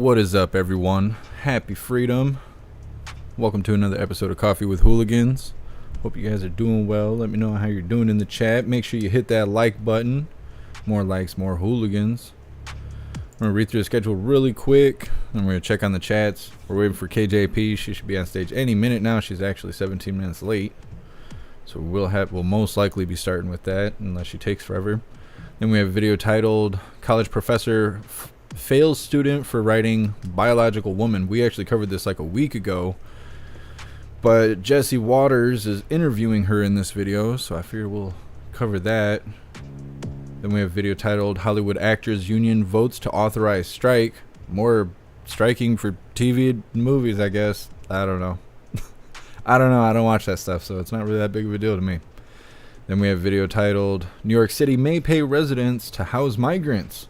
What is up, everyone? Happy freedom. Welcome to another episode of Coffee with Hooligans. Hope you guys are doing well. Let me know how you're doing in the chat. Make sure you hit that like button. More likes, more hooligans. I'm going to read through the schedule really quick. I'm going to check on the chats. We're waiting for KJP. She should be on stage any minute now. She's actually 17 minutes late. So we'll most likely be starting with that unless she takes forever. Then we have a video titled College Professor Fails Student for Writing Biological Woman. We actually covered this like a week ago, but Jesse Waters is interviewing her in this video, so I figure we'll cover that. Then we have a video titled Hollywood Actors Union Votes to Authorize Strike. More striking for TV and movies, I guess. I don't know. I don't watch that stuff, so it's not really that big of a deal to me. Then we have a video titled New York City May Pay Residents to House Migrants.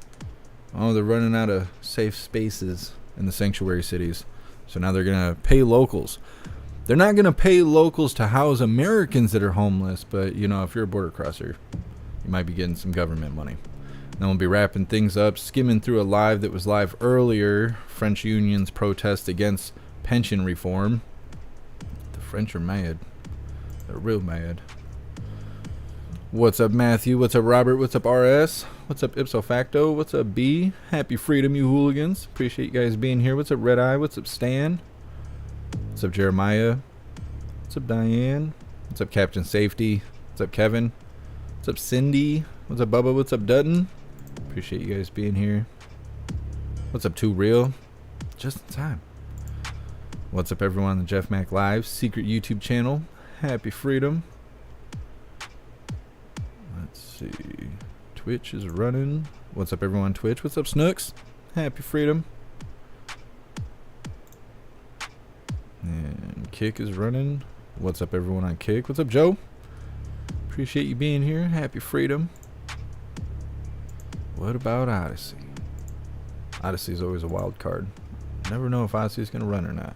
Oh, they're running out of safe spaces in the sanctuary cities, so now they're going to pay locals. They're not going to pay locals to house Americans that are homeless, but, you know, if you're a border crosser, you might be getting some government money. Then we'll be wrapping things up, skimming through a live that was live earlier. French unions protest against pension reform. The French are mad. They're real mad. What's up, Matthew? What's up, Robert? What's up, RS? What's up, Ipso Facto? What's up, B? Happy freedom, you hooligans. Appreciate you guys being here. What's up, Red Eye? What's up, Stan? What's up, Jeremiah? What's up, Diane? What's up, Captain Safety? What's up, Kevin? What's up, Cindy? What's up, Bubba? What's up, Dutton? Appreciate you guys being here. What's up, Too Real? Just in time. What's up, everyone on the JeffMAC Live secret YouTube channel? Happy freedom. Let's see. Twitch is running. What's up, everyone on Twitch? What's up, Snooks? Happy freedom. And Kick is running. What's up, everyone on Kick? What's up, Joe? Appreciate you being here. Happy freedom. What about Odyssey? Odyssey is always a wild card. Never know if Odyssey is going to run or not.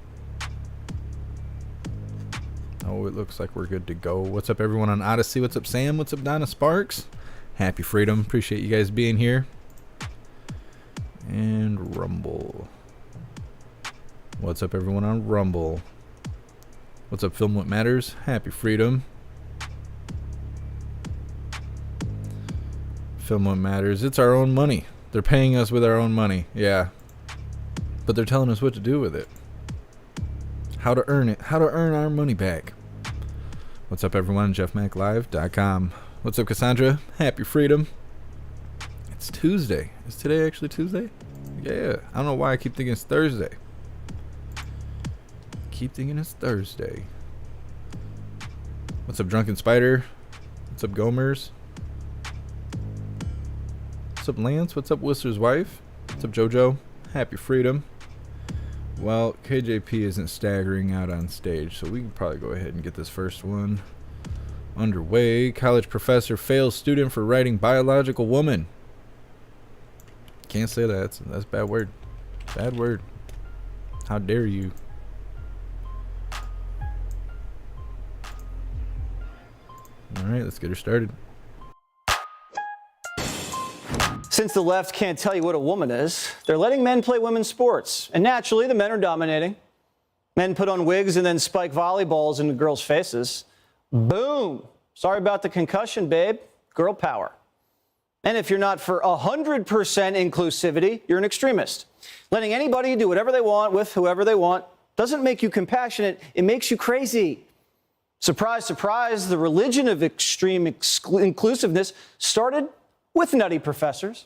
Oh, it looks like we're good to go. What's up, everyone on Odyssey? What's up, Sam? What's up, Donna Sparks? Happy freedom. Appreciate you guys being here. And Rumble. What's up, everyone on Rumble? What's up, Film What Matters? Happy freedom. Film What Matters. It's our own money. They're paying us with our own money. Yeah. But they're telling us what to do with it. How to earn it. How to earn our money back. What's up, everyone on jeffmaclive.com. What's up, Cassandra? Happy freedom. It's Tuesday. Is today actually Tuesday? Yeah. I don't know why I keep thinking it's Thursday. Keep thinking it's Thursday. What's up, Drunken Spider? What's up, Gomers? What's up, Lance? What's up, Whistler's wife? What's up, Jojo? Happy freedom. Well, KJP isn't staggering out on stage, so we can probably go ahead and get this first one underway. College professor fails student for writing biological woman. Can't say that. That's a bad word. Bad word. How dare you? All right, let's get her started. Since the left can't tell you what a woman is, they're letting men play women's sports. And naturally, the men are dominating. Men put on wigs and then spike volleyballs into girls' faces. Boom! Sorry about the concussion, babe. Girl power. And if you're not for 100% inclusivity, you're an extremist. Letting anybody do whatever they want with whoever they want doesn't make you compassionate. It makes you crazy. Surprise, surprise, the religion of extreme inclusiveness started with nutty professors.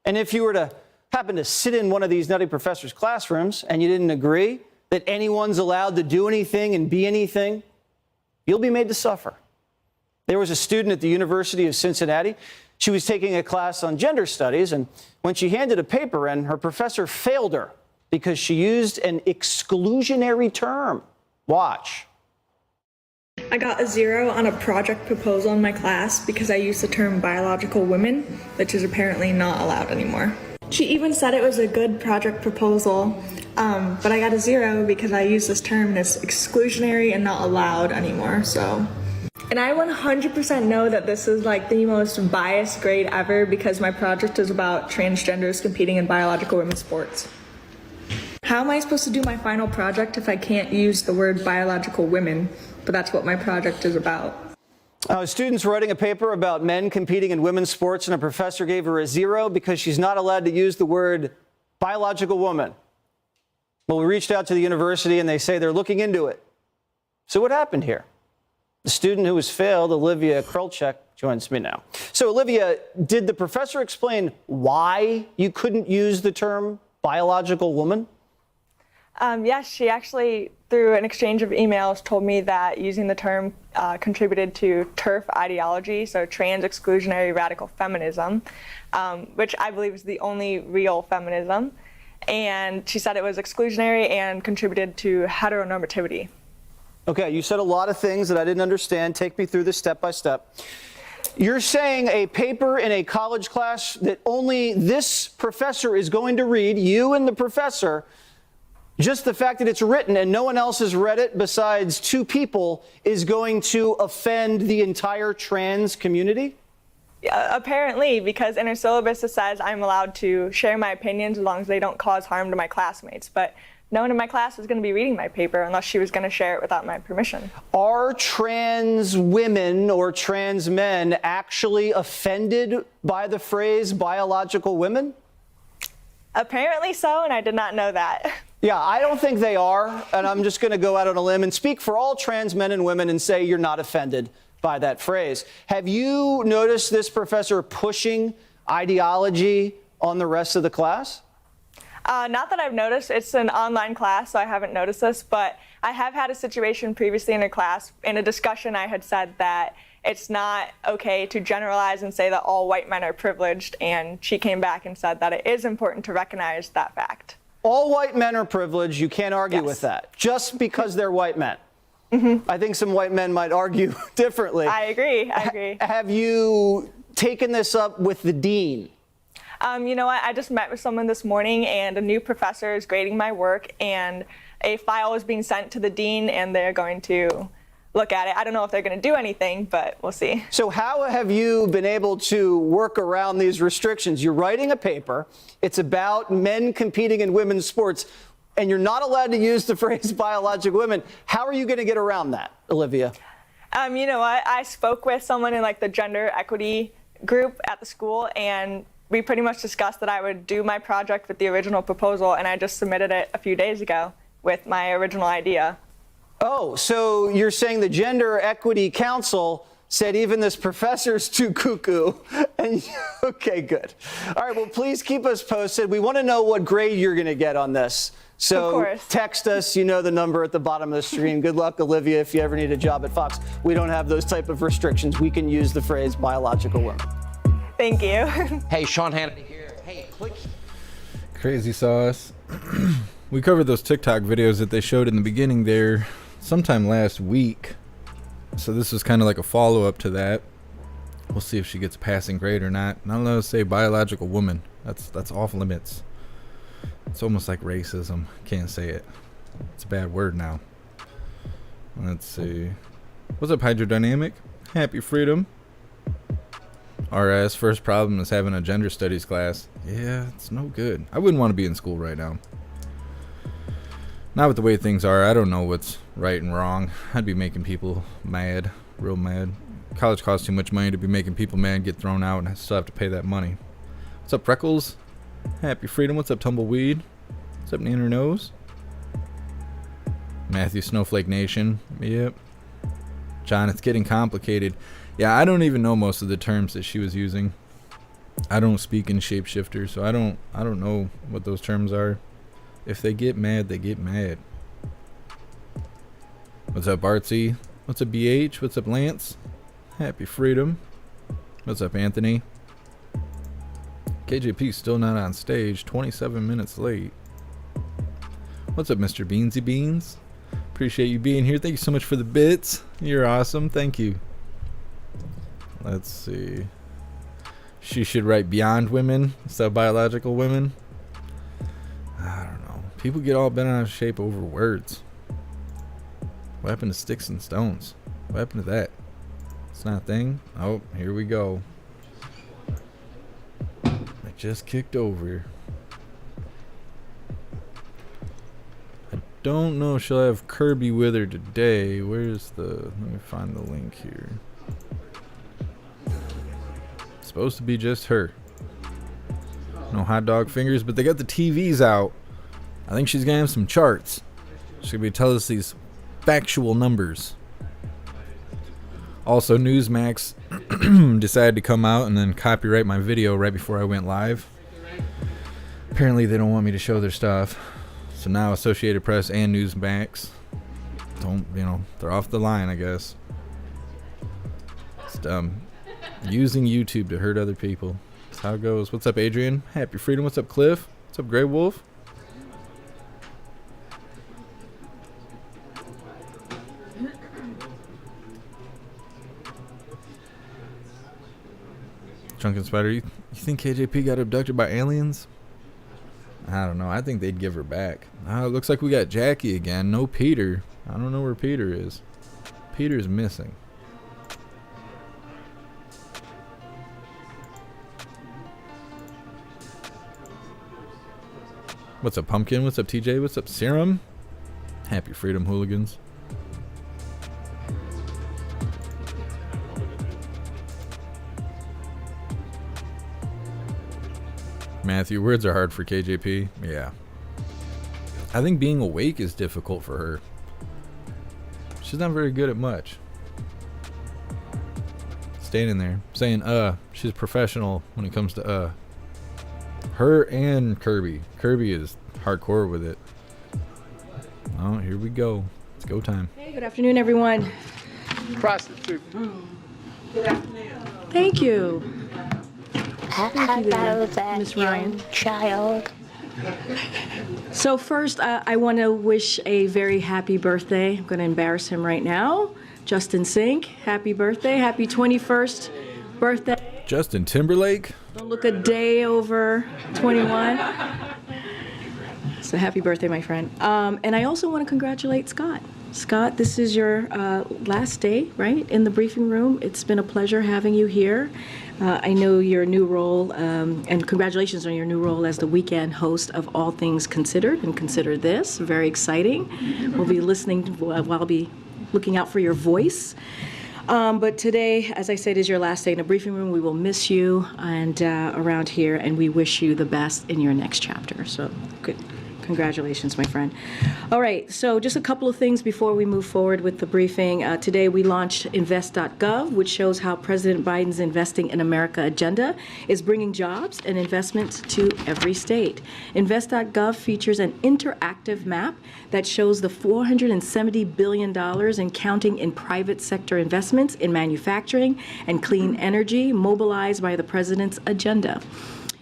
And if you were to happen to sit in one of these nutty professors' classrooms and you didn't agree that anyone's allowed to do anything and be anything, you'll be made to suffer. There was a student at the University of Cincinnati. She was taking a class on gender studies, and when she handed a paper in, her professor failed her because she used an exclusionary term. Watch. I got a 0 on a project proposal in my class because I used the term biological women, which is apparently not allowed anymore. She even said it was a good project proposal, but I got a 0 because I used this term and it's exclusionary and not allowed anymore, so. And I 100% know that this is like the most biased grade ever because my project is about transgenders competing in biological women's sports. How am I supposed to do my final project if I can't use the word biological women? But that's what my project is about. Students writing a paper about men competing in women's sports, and a professor gave her a 0 because she's not allowed to use the word biological woman. Well, we reached out to the university, and they say they're looking into it. So what happened here? The student who was failed, Olivia Krolchek, joins me now. So, Olivia, did the professor explain why you couldn't use the term biological woman? Yes, she actually, through an exchange of emails, told me that using the term contributed to TERF ideology, so trans exclusionary radical feminism, which I believe is the only real feminism. And she said it was exclusionary and contributed to heteronormativity. Okay, you said a lot of things that I didn't understand. Take me through this step by step. You're saying a paper in a college class that only this professor is going to read, you and the professor, just the fact that it's written and no one else has read it besides 2 people is going to offend the entire trans community? Apparently, because in her syllabus it says I'm allowed to share my opinions as long as they don't cause harm to my classmates. But no one in my class was going to be reading my paper unless she was going to share it without my permission. Are trans women or trans men actually offended by the phrase biological women? Apparently so, and I did not know that. Yeah, I don't think they are, and I'm just going to go out on a limb and speak for all trans men and women and say you're not offended by that phrase. Have you noticed this professor pushing ideology on the rest of the class? Not that I've noticed. It's an online class, so I haven't noticed this, but I have had a situation previously in a class. In a discussion, I had said that it's not okay to generalize and say that all white men are privileged, and she came back and said that it is important to recognize that fact. All white men are privileged. You can't argue with that, just because they're white men. Mm-hmm. I think some white men might argue differently. I agree. Have you taken this up with the dean? You know what? I just met with someone this morning, and a new professor is grading my work, and a file is being sent to the dean, and they're going to look at it. I don't know if they're going to do anything, but we'll see. So how have you been able to work around these restrictions? You're writing a paper. It's about men competing in women's sports, and you're not allowed to use the phrase biological women. How are you going to get around that, Olivia? You know what? I spoke with someone in like the gender equity group at the school, and we pretty much discussed that I would do my project with the original proposal, and I just submitted it a few days ago with my original idea. Oh, so you're saying the Gender Equity Council said even this professor's too cuckoo. And okay, good. All right, well, please keep us posted. We want to know what grade you're going to get on this. So text us, you know the number at the bottom of the screen. Good luck, Olivia, if you ever need a job at Fox. We don't have those type of restrictions. We can use the phrase biological women. Thank you. Hey, Sean Hannity here. Hey, click. Crazy sauce. We covered those TikTok videos that they showed in the beginning there sometime last week. So this is kind of like a follow-up to that. We'll see if she gets a passing grade or not. Not allowed to say biological woman. That's off limits. It's almost like racism. Can't say it. It's a bad word now. Let's see. What's up, Hydrodynamic? Happy freedom. RS, first problem is having a gender studies class. Yeah, it's no good. I wouldn't want to be in school right now. Not with the way things are. I don't know what's right and wrong. I'd be making people mad, real mad. College costs too much money to be making people mad, get thrown out, and I still have to pay that money. What's up, Freckles? Happy freedom. What's up, Tumbleweed? What's up, Nanner Nose? Matthew, Snowflake Nation. Yep. John, it's getting complicated. Yeah, I don't even know most of the terms that she was using. I don't speak in shapeshifter, so I don't know what those terms are. If they get mad, they get mad. What's up, Artsy? What's up, BH? What's up, Lance? Happy freedom. What's up, Anthony? KJP still not on stage, 27 minutes late. What's up, Mr. Beansy Beans? Appreciate you being here. Thank you so much for the bits. You're awesome. Thank you. Let's see. She should write beyond women instead of biological women. I don't know. People get all bent out of shape over words. What happened to sticks and stones? What happened to that? It's not a thing. Oh, here we go. I just kicked over. don't know if she'll have Kirby with her today. Where's the... Let me find the link here. It's supposed to be just her. No hot dog fingers, but they got the TVs out. I think she's gonna have some charts. She's gonna be telling us these factual numbers. Also, Newsmax decided to come out and then copyright my video right before I went live. Apparently they don't want me to show their stuff. So now Associated Press and Newsmax they're off the line, I guess. It's dumb. Using YouTube to hurt other people. That's how it goes. What's up, Adrian? Happy Freedom. What's up, Cliff? What's up, Grey Wolf? Drunken Spider, you think KJP got abducted by aliens? I don't know. I think they'd give her back. It looks like we got Jacqui again. No Peter. I don't know where Peter is. Peter's missing. What's up, Pumpkin? What's up, TJ? What's up, Serum? Happy Freedom, Hooligans. Matthew, words are hard for KJP. Yeah. I think being awake is difficult for her. She's not very good at much. Standing there, saying, she's professional when it comes to, Her and Kirby. Kirby is hardcore with it. Oh, here we go. It's go time. Hey, good afternoon, everyone. Prostitute. Good afternoon. Thank you. Hello there, Miss Ryan. Child. So first, I want to wish a very happy birthday. I'm going to embarrass him right now. Justin Sink, happy birthday. Happy 21st birthday. Justin Timberlake? Don't look a day over 21. So happy birthday, my friend. And I also want to congratulate Scott. Scott, this is your last day, right, in the briefing room. It's been a pleasure having you here. I know your new role, and congratulations on your new role as the weekend host of All Things Considered and Consider This. Very exciting. We'll be listening, I'll be looking out for your voice. But today, as I said, is your last day in the briefing room. We will miss you and around here, and we wish you the best in your next chapter. So good. Congratulations, my friend. All right, so just a couple of things before we move forward with the briefing. Today we launched invest.gov, which shows how President Biden's Investing in America agenda is bringing jobs and investments to every state. Invest.gov features an interactive map that shows the $470 billion and counting in private sector investments in manufacturing and clean energy mobilized by the president's agenda.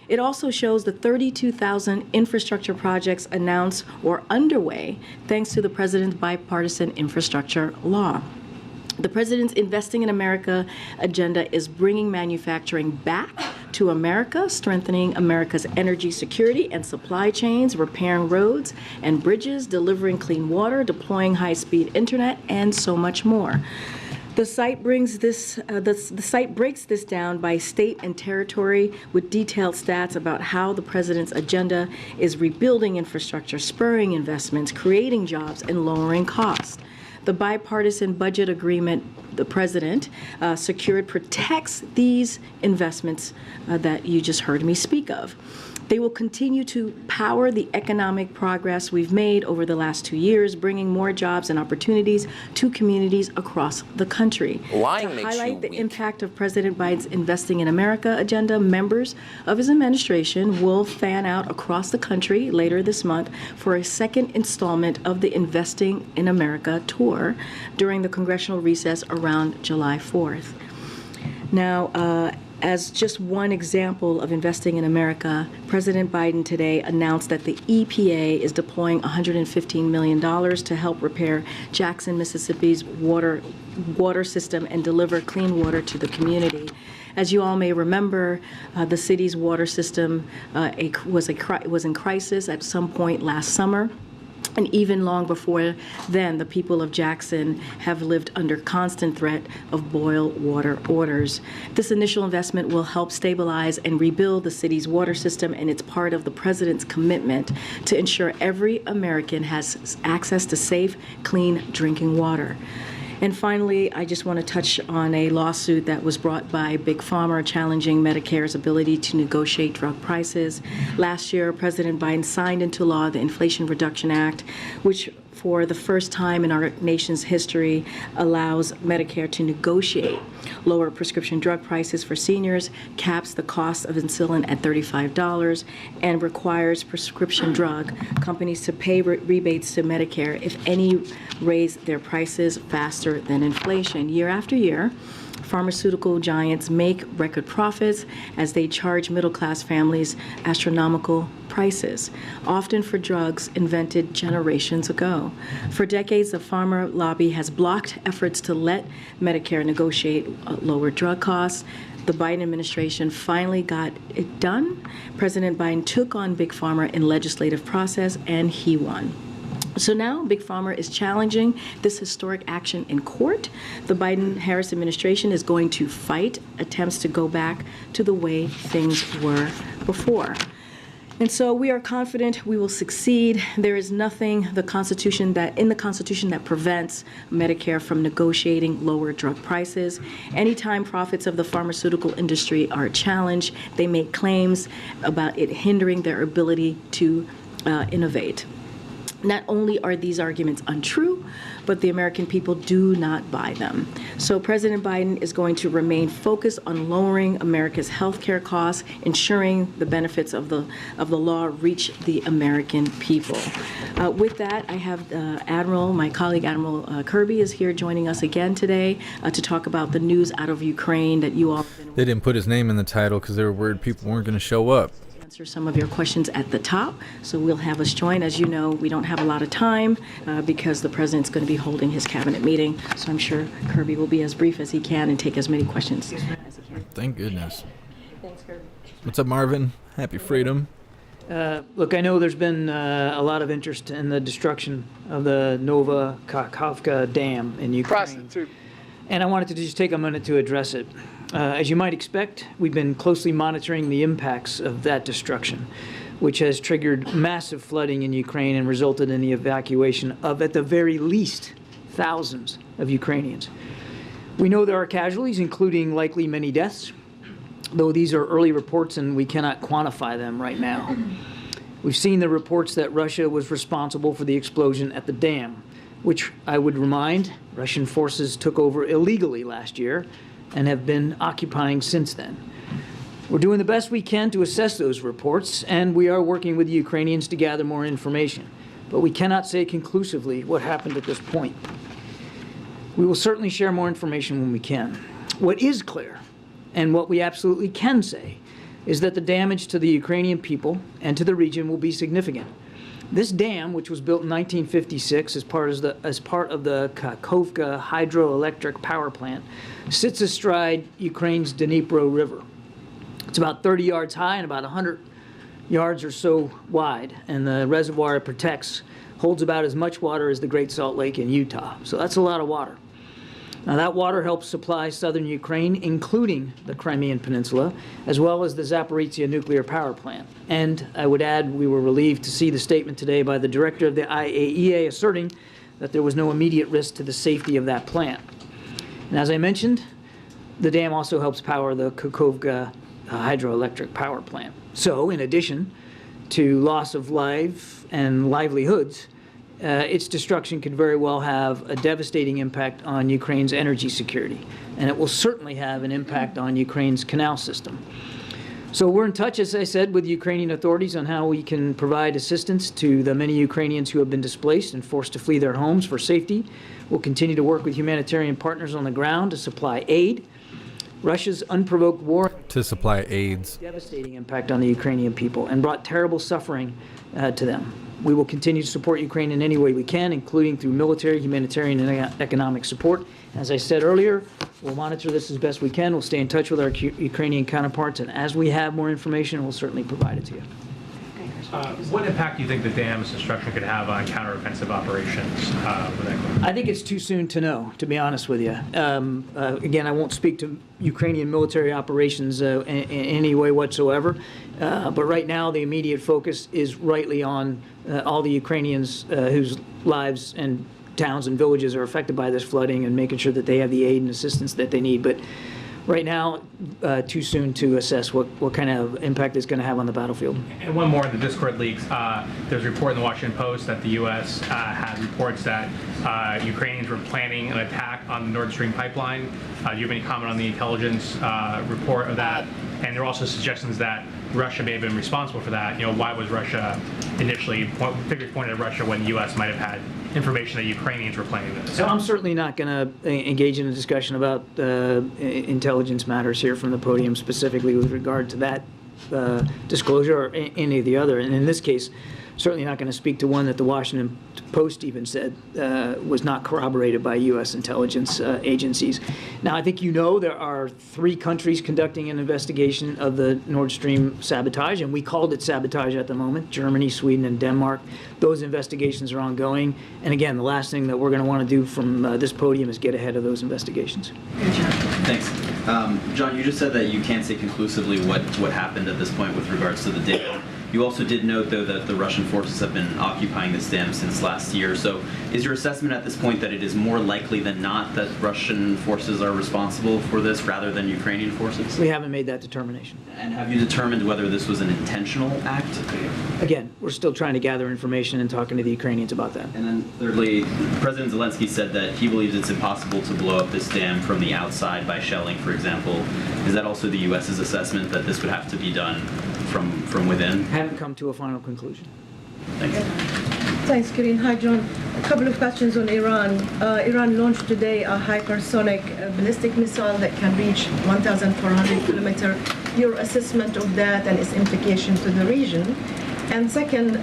It also shows the 32,000 infrastructure projects announced or underway thanks to the president's bipartisan infrastructure law. The president's Investing in America agenda is bringing manufacturing back to America, strengthening America's energy security and supply chains, repairing roads and bridges, delivering clean water, deploying high-speed internet, and so much more. The site brings this. The site breaks this down by state and territory with detailed stats about how the president's agenda is rebuilding infrastructure, spurring investments, creating jobs, and lowering costs. The bipartisan budget agreement the president secured protects these investments that you just heard me speak of. They will continue to power the economic progress we've made over the last 2 years, bringing more jobs and opportunities to communities across the country. Lying to makes highlight you the weak. impact of President Biden's Investing in America agenda, members of his administration will fan out across the country later this month for a second installment of the Investing in America tour during the congressional recess around July 4th. Now, as just one example of Investing in America, President Biden today announced that the EPA is deploying $115 million to help repair Jackson, Mississippi's water system and deliver clean water to the community. As you all may remember, the city's water system was in crisis at some point last summer. And even long before then, the people of Jackson have lived under constant threat of boil water orders. This initial investment will help stabilize and rebuild the city's water system, and it's part of the president's commitment to ensure every American has access to safe, clean drinking water. And finally, I just want to touch on a lawsuit that was brought by Big Pharma challenging Medicare's ability to negotiate drug prices. Last year, President Biden signed into law the Inflation Reduction Act, which for the first time in our nation's history allows Medicare to negotiate lower prescription drug prices for seniors, caps the cost of insulin at $35, and requires prescription drug companies to pay rebates to Medicare if any raise their prices faster than inflation. Year after year, pharmaceutical giants make record profits as they charge middle-class families astronomical prices, often for drugs invented generations ago. For decades, the pharma lobby has blocked efforts to let Medicare negotiate lower drug costs. The Biden administration finally got it done. President Biden took on Big Pharma in legislative process, and he won. So now Big Pharma is challenging this historic action in court. The Biden-Harris administration is going to fight attempts to go back to the way things were before. And so we are confident we will succeed. There is nothing in the Constitution that prevents Medicare from negotiating lower drug prices. Anytime profits of the pharmaceutical industry are challenged, they make claims about it hindering their ability to innovate. Not only are these arguments untrue, but the American people do not buy them. So President Biden is going to remain focused on lowering America's health care costs, ensuring the benefits of the law reach the American people. With that, I have my colleague Admiral Kirby is here joining us again today to talk about the news out of Ukraine that you all have been. They didn't put his name in the title because they were worried people weren't going to show up. Answer some of your questions at the top, so we'll have us join. As you know, we don't have a lot of time because the president's going to be holding his cabinet meeting, so I'm sure Kirby will be as brief as he can and take as many questions as he can. Thank goodness. Thanks, Kirby. What's up, Marvin? Happy freedom. Look, I know there's been a lot of interest in the destruction of the Nova Kakhovka Dam in Ukraine. Prostitute. And I wanted to just take a minute to address it. As you might expect, we've been closely monitoring the impacts of that destruction, which has triggered massive flooding in Ukraine and resulted in the evacuation of, at the very least, thousands of Ukrainians. We know there are casualties, including likely many deaths, though these are early reports and we cannot quantify them right now. We've seen the reports that Russia was responsible for the explosion at the dam, which I would remind, Russian forces took over illegally last year and have been occupying since then. We're doing the best we can to assess those reports, and we are working with the Ukrainians to gather more information. But we cannot say conclusively what happened at this point. We will certainly share more information when we can. What is clear, and what we absolutely can say, is that the damage to the Ukrainian people and to the region will be significant. This dam, which was built in 1956 as part of the Kakhovka hydroelectric power plant, sits astride Ukraine's Dnipro River. It's about 30 yards high and about 100 yards or so wide, and the reservoir it protects holds about as much water as the Great Salt Lake in Utah. So that's a lot of water. Now, that water helps supply southern Ukraine, including the Crimean Peninsula, as well as the Zaporizhzhia nuclear power plant. And I would add, we were relieved to see the statement today by the director of the IAEA asserting that there was no immediate risk to the safety of that plant. And as I mentioned, the dam also helps power the Kakhovka hydroelectric power plant. So, in addition to loss of life and livelihoods, its destruction could very well have a devastating impact on Ukraine's energy security, and it will certainly have an impact on Ukraine's canal system. So we're in touch, as I said, with Ukrainian authorities on how we can provide assistance to the many Ukrainians who have been displaced and forced to flee their homes for safety. We'll continue to work with humanitarian partners on the ground to supply aid. Russia's unprovoked war To supply aids. devastating impact on the Ukrainian people and brought terrible suffering to them. We will continue to support Ukraine in any way we can, including through military, humanitarian, and economic support. As I said earlier, we'll monitor this as best we can. We'll stay in touch with our Ukrainian counterparts, and as we have more information, we'll certainly provide it to you. What impact do you think the dam's destruction could have on counteroffensive operations with that? I think it's too soon to know, to be honest with you. Again, I won't speak to Ukrainian military operations in any way whatsoever, but right now the immediate focus is rightly on all the Ukrainians whose lives and towns and villages are affected by this flooding and making sure that they have the aid and assistance that they need. But right now, too soon to assess what kind of impact it's going to have on the battlefield. And one more in the Discord leaks. There's a report in the Washington Post that the U.S. had reports that Ukrainians were planning an attack on the Nord Stream pipeline. Do you have any comment on the intelligence report of that? And there are also suggestions that Russia may have been responsible for that. You know, why was Russia initially, figures pointed at Russia when the U.S. might have had information that Ukrainians were planning this? So I'm certainly not going to engage in a discussion about intelligence matters here from the podium, specifically with regard to that disclosure or any of the other. And in this case, certainly not going to speak to one that the Washington Post even said was not corroborated by U.S. intelligence agencies. Now, I think you know there are 3 countries conducting an investigation of the Nord Stream sabotage, and we called it sabotage at the moment: Germany, Sweden, and Denmark. Those investigations are ongoing. And again, the last thing that we're going to want to do from this podium is get ahead of those investigations. Thanks. John, you just said that you can't say conclusively what happened at this point with regards to the dam. You also did note, though, that the Russian forces have been occupying this dam since last year. So is your assessment at this point that it is more likely than not that Russian forces are responsible for this rather than Ukrainian forces? We haven't made that determination. And have you determined whether this was an intentional act? Again, we're still trying to gather information and talking to the Ukrainians about that. And then thirdly, President Zelensky said that he believes it's impossible to blow up this dam from the outside by shelling, for example. Is that also the U.S.'s assessment that this would have to be done from within? Haven't come to a final conclusion. Thanks. Thanks, Karine. Hi, John. A couple of questions on Iran. Iran launched today a hypersonic ballistic missile that can reach 1,400 kilometers. Your assessment of that and its implication to the region. And second,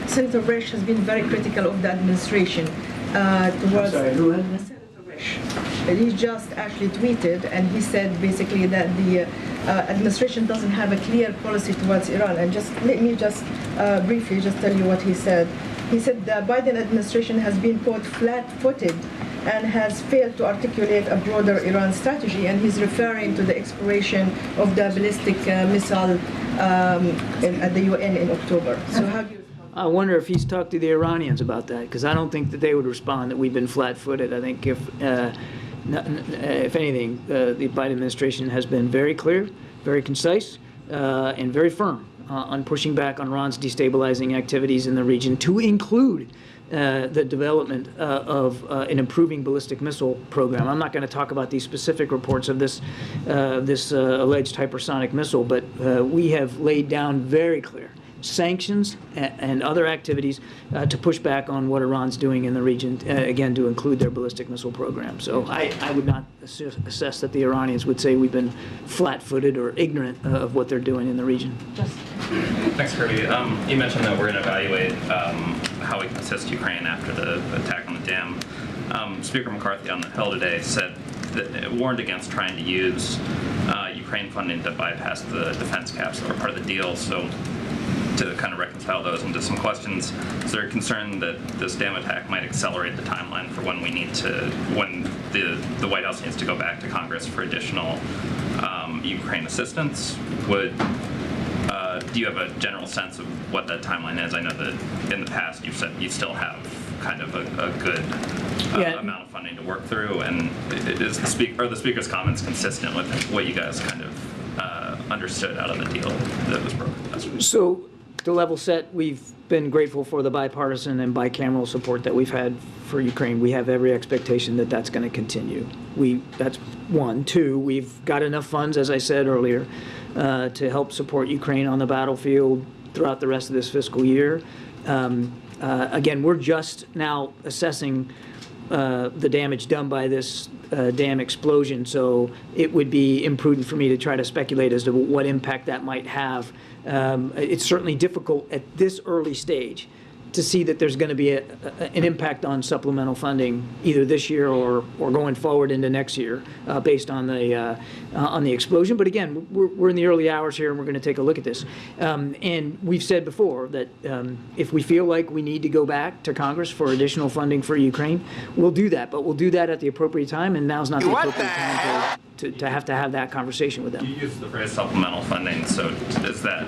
Senator Risch has been very critical of the administration towards... I'm sorry, who had? Senator Risch. He just actually tweeted, and he said basically that the administration doesn't have a clear policy towards Iran. And just let me just briefly just tell you what he said. He said the Biden administration has been caught flat-footed and has failed to articulate a broader Iran strategy, and he's referring to the expiration of the ballistic missile at the UN in October. So how do you... I wonder if he's talked to the Iranians about that, because I don't think that they would respond that we've been flat-footed. I think if anything, the Biden administration has been very clear, very concise, and very firm on pushing back on Iran's destabilizing activities in the region, to include the development of an improving ballistic missile program. I'm not going to talk about these specific reports of this alleged hypersonic missile, but we have laid down very clear sanctions and other activities to push back on what Iran's doing in the region, again, to include their ballistic missile program. So I would not assess that the Iranians would say we've been flat-footed or ignorant of what they're doing in the region. Thanks, Kirby. You mentioned that we're going to evaluate how we can assist Ukraine after the attack on the dam. Speaker McCarthy on the Hill today said that warned against trying to use Ukraine funding to bypass the defense caps that were part of the deal. So to kind of reconcile those into some questions, is there a concern that this dam attack might accelerate the timeline for when the White House needs to go back to Congress for additional Ukraine assistance? Do you have a general sense of what that timeline is? I know that in the past you've said you still have kind of a good amount of funding to work through, and is are the Speaker's comments consistent with what you guys kind of understood out of the deal that was brokered? So, to level set, we've been grateful for the bipartisan and bicameral support that we've had for Ukraine. We have every expectation that that's going to continue. That's one. Two, we've got enough funds, as I said earlier, to help support Ukraine on the battlefield throughout the rest of this fiscal year. Again, we're just now assessing the damage done by this dam explosion, so it would be imprudent for me to try to speculate as to what impact that might have. It's certainly difficult at this early stage to see that there's going to be an impact on supplemental funding either this year or going forward into next year based on the explosion. But again, we're in the early hours here, and we're going to take a look at this. And we've said before that if we feel like we need to go back to Congress for additional funding for Ukraine, we'll do that. But we'll do that at the appropriate time, and now's not the appropriate time to have that conversation with them. You use the phrase supplemental funding, so is that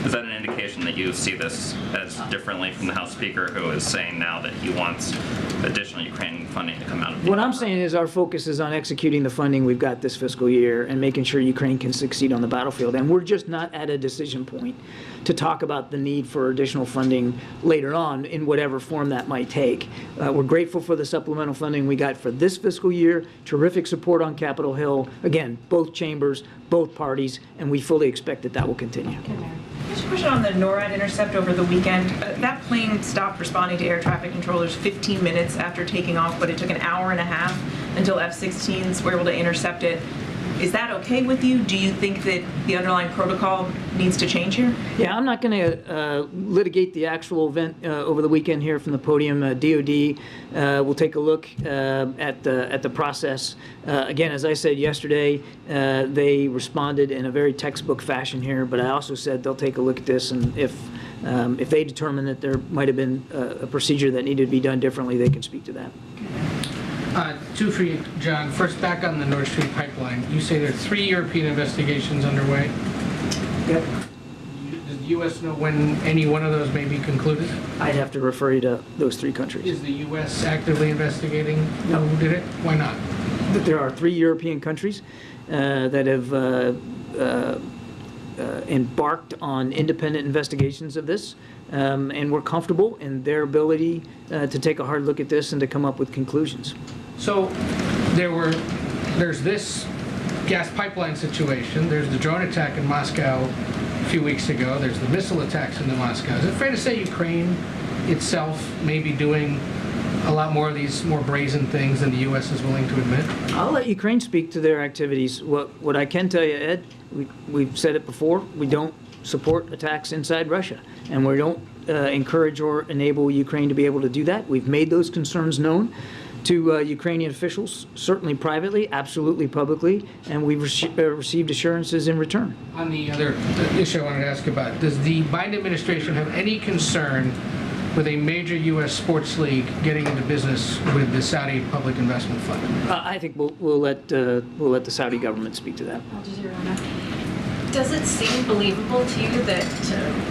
an indication that you see this as differently from the House Speaker, who is saying now that he wants additional Ukrainian funding to come out of the What I'm saying is our focus is on executing the funding we've got this fiscal year and making sure Ukraine can succeed on the battlefield. And we're just not at a decision point to talk about the need for additional funding later on in whatever form that might take. We're grateful for the supplemental funding we got for this fiscal year, terrific support on Capitol Hill, again, both chambers, both parties, and we fully expect that will continue. Just a question on the NORAD intercept over the weekend. That plane stopped responding to air traffic controllers 15 minutes after taking off, but it took an hour and a half until F-16s were able to intercept it. Is that okay with you? Do you think that the underlying protocol needs to change here? Yeah, I'm not going to litigate the actual event over the weekend here from the podium. DOD will take a look at the process. Again, as I said yesterday, they responded in a very textbook fashion here, but I also said they'll take a look at this, and if they determine that there might have been a procedure that needed to be done differently, they can speak to that. Two for you, John. First, back on the Nord Stream pipeline. You say there are 3 European investigations underway. Yep. Does the U.S. know when any one of those may be concluded? I'd have to refer you to those 3 countries. Is the U.S. actively investigating who did it? Why not? There are 3 European countries that have embarked on independent investigations of this, and we're comfortable in their ability to take a hard look at this and to come up with conclusions. So there's this gas pipeline situation. There's the drone attack in Moscow a few weeks ago. There's the missile attacks in Moscow. Is it fair to say Ukraine itself may be doing a lot more of these more brazen things than the U.S. is willing to admit? I'll let Ukraine speak to their activities. What I can tell you, Ed, we've said it before, we don't support attacks inside Russia, and we don't encourage or enable Ukraine to be able to do that. We've made those concerns known to Ukrainian officials, certainly privately, absolutely publicly, and we've received assurances in return. On the other issue I wanted to ask about, does the Biden administration have any concern with a major U.S. sports league getting into business with the Saudi Public Investment Fund? I think we'll let the Saudi government speak to that. Does it seem believable to you that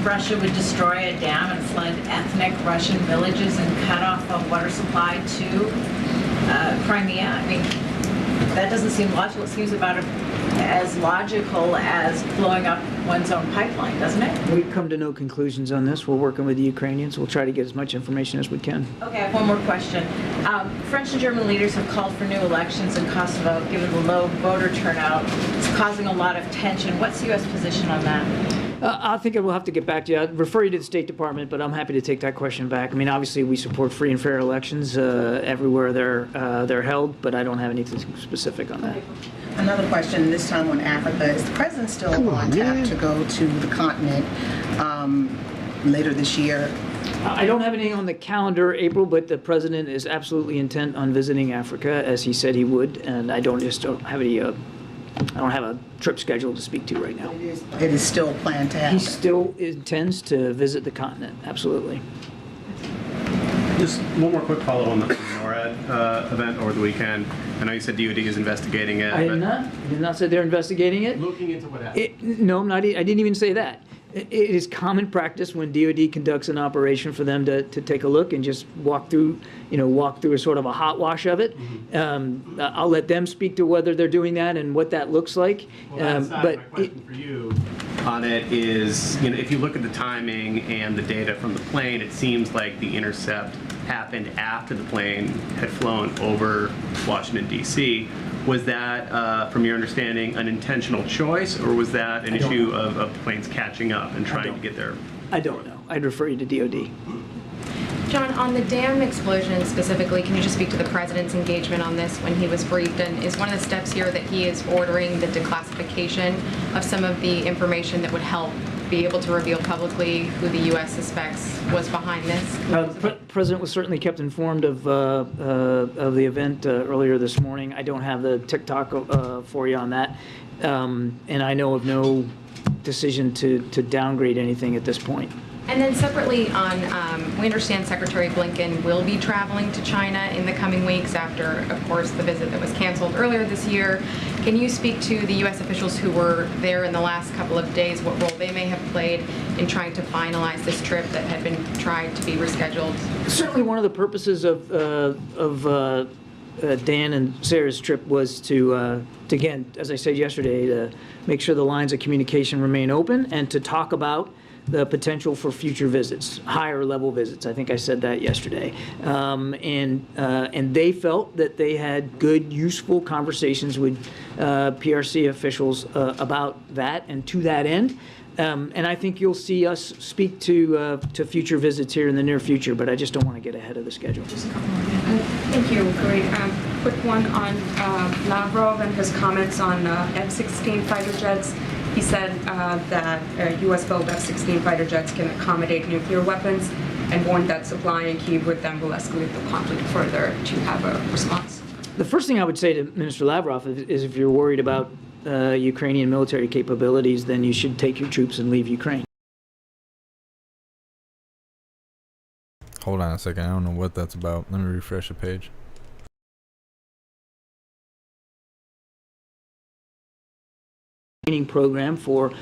Russia would destroy a dam and flood ethnic Russian villages and cut off a water supply to Crimea? I mean, that doesn't seem logical. It seems about as logical as blowing up one's own pipeline, doesn't it? We've come to no conclusions on this. We're working with the Ukrainians. We'll try to get as much information as we can. Okay, I have one more question. French and German leaders have called for new elections in Kosovo, given the low voter turnout. It's causing a lot of tension. What's the U.S. position on that? I think we'll have to get back to you. I'd refer you to the State Department, but I'm happy to take that question back. I mean, obviously, we support free and fair elections everywhere they're held, but I don't have anything specific on that. Another question, this time on Africa. Is the president still on tap to go to the continent later this year? I don't have anything on the calendar, April, but the president is absolutely intent on visiting Africa, as he said he would, and I don't have any. I don't have a trip scheduled to speak to right now. It is still planned to happen? He still intends to visit the continent, absolutely. Just one more quick follow on the NORAD event over the weekend. I know you said DOD is investigating it. I did not say they're investigating it. Looking into what happened. No, I didn't even say that. It is common practice when DOD conducts an operation for them to take a look and just walk through a sort of a hot wash of it. Mm-hmm. I'll let them speak to whether they're doing that and what that looks like. Well, but my question for you on it is, if you look at the timing and the data from the plane, it seems like the intercept happened after the plane had flown over Washington, D.C. Was that, from your understanding, an intentional choice, or was that an issue of planes catching up and trying to get there? I don't know. I'd refer you to DOD. John, on the dam explosion specifically, can you just speak to the president's engagement on this when he was briefed? And is one of the steps here that he is ordering the declassification of some of the information that would help be able to reveal publicly who the U.S. suspects was behind this? The president was certainly kept informed of the event earlier this morning. I don't have the TikTok for you on that, and I know of no decision to downgrade anything at this point. And then separately on, we understand Secretary Blinken will be traveling to China in the coming weeks after, of course, the visit that was canceled earlier this year. Can you speak to the U.S. officials who were there in the last couple of days, what role they may have played in trying to finalize this trip that had been tried to be rescheduled? Certainly one of the purposes of Dan and Sarah's trip was to again, as I said yesterday, to make sure the lines of communication remain open and to talk about the potential for future visits, higher level visits. I think I said that yesterday. And they felt that they had good, useful conversations with PRC officials about that, and to that end. And I think you'll see us speak to future visits here in the near future, but I just don't want to get ahead of the schedule. Just a couple more minutes. Thank you, great. Quick one on Lavrov and his comments on F-16 fighter jets. He said that U.S.-built F-16 fighter jets can accommodate nuclear weapons and warned that supplying Kyiv with them will escalate the conflict further. Do you have a response? The first thing I would say to Minister Lavrov is if you're worried about Ukrainian military capabilities, then you should take your troops and leave Ukraine. Hold on a second. I don't know what that's about. Let me refresh the page. Program for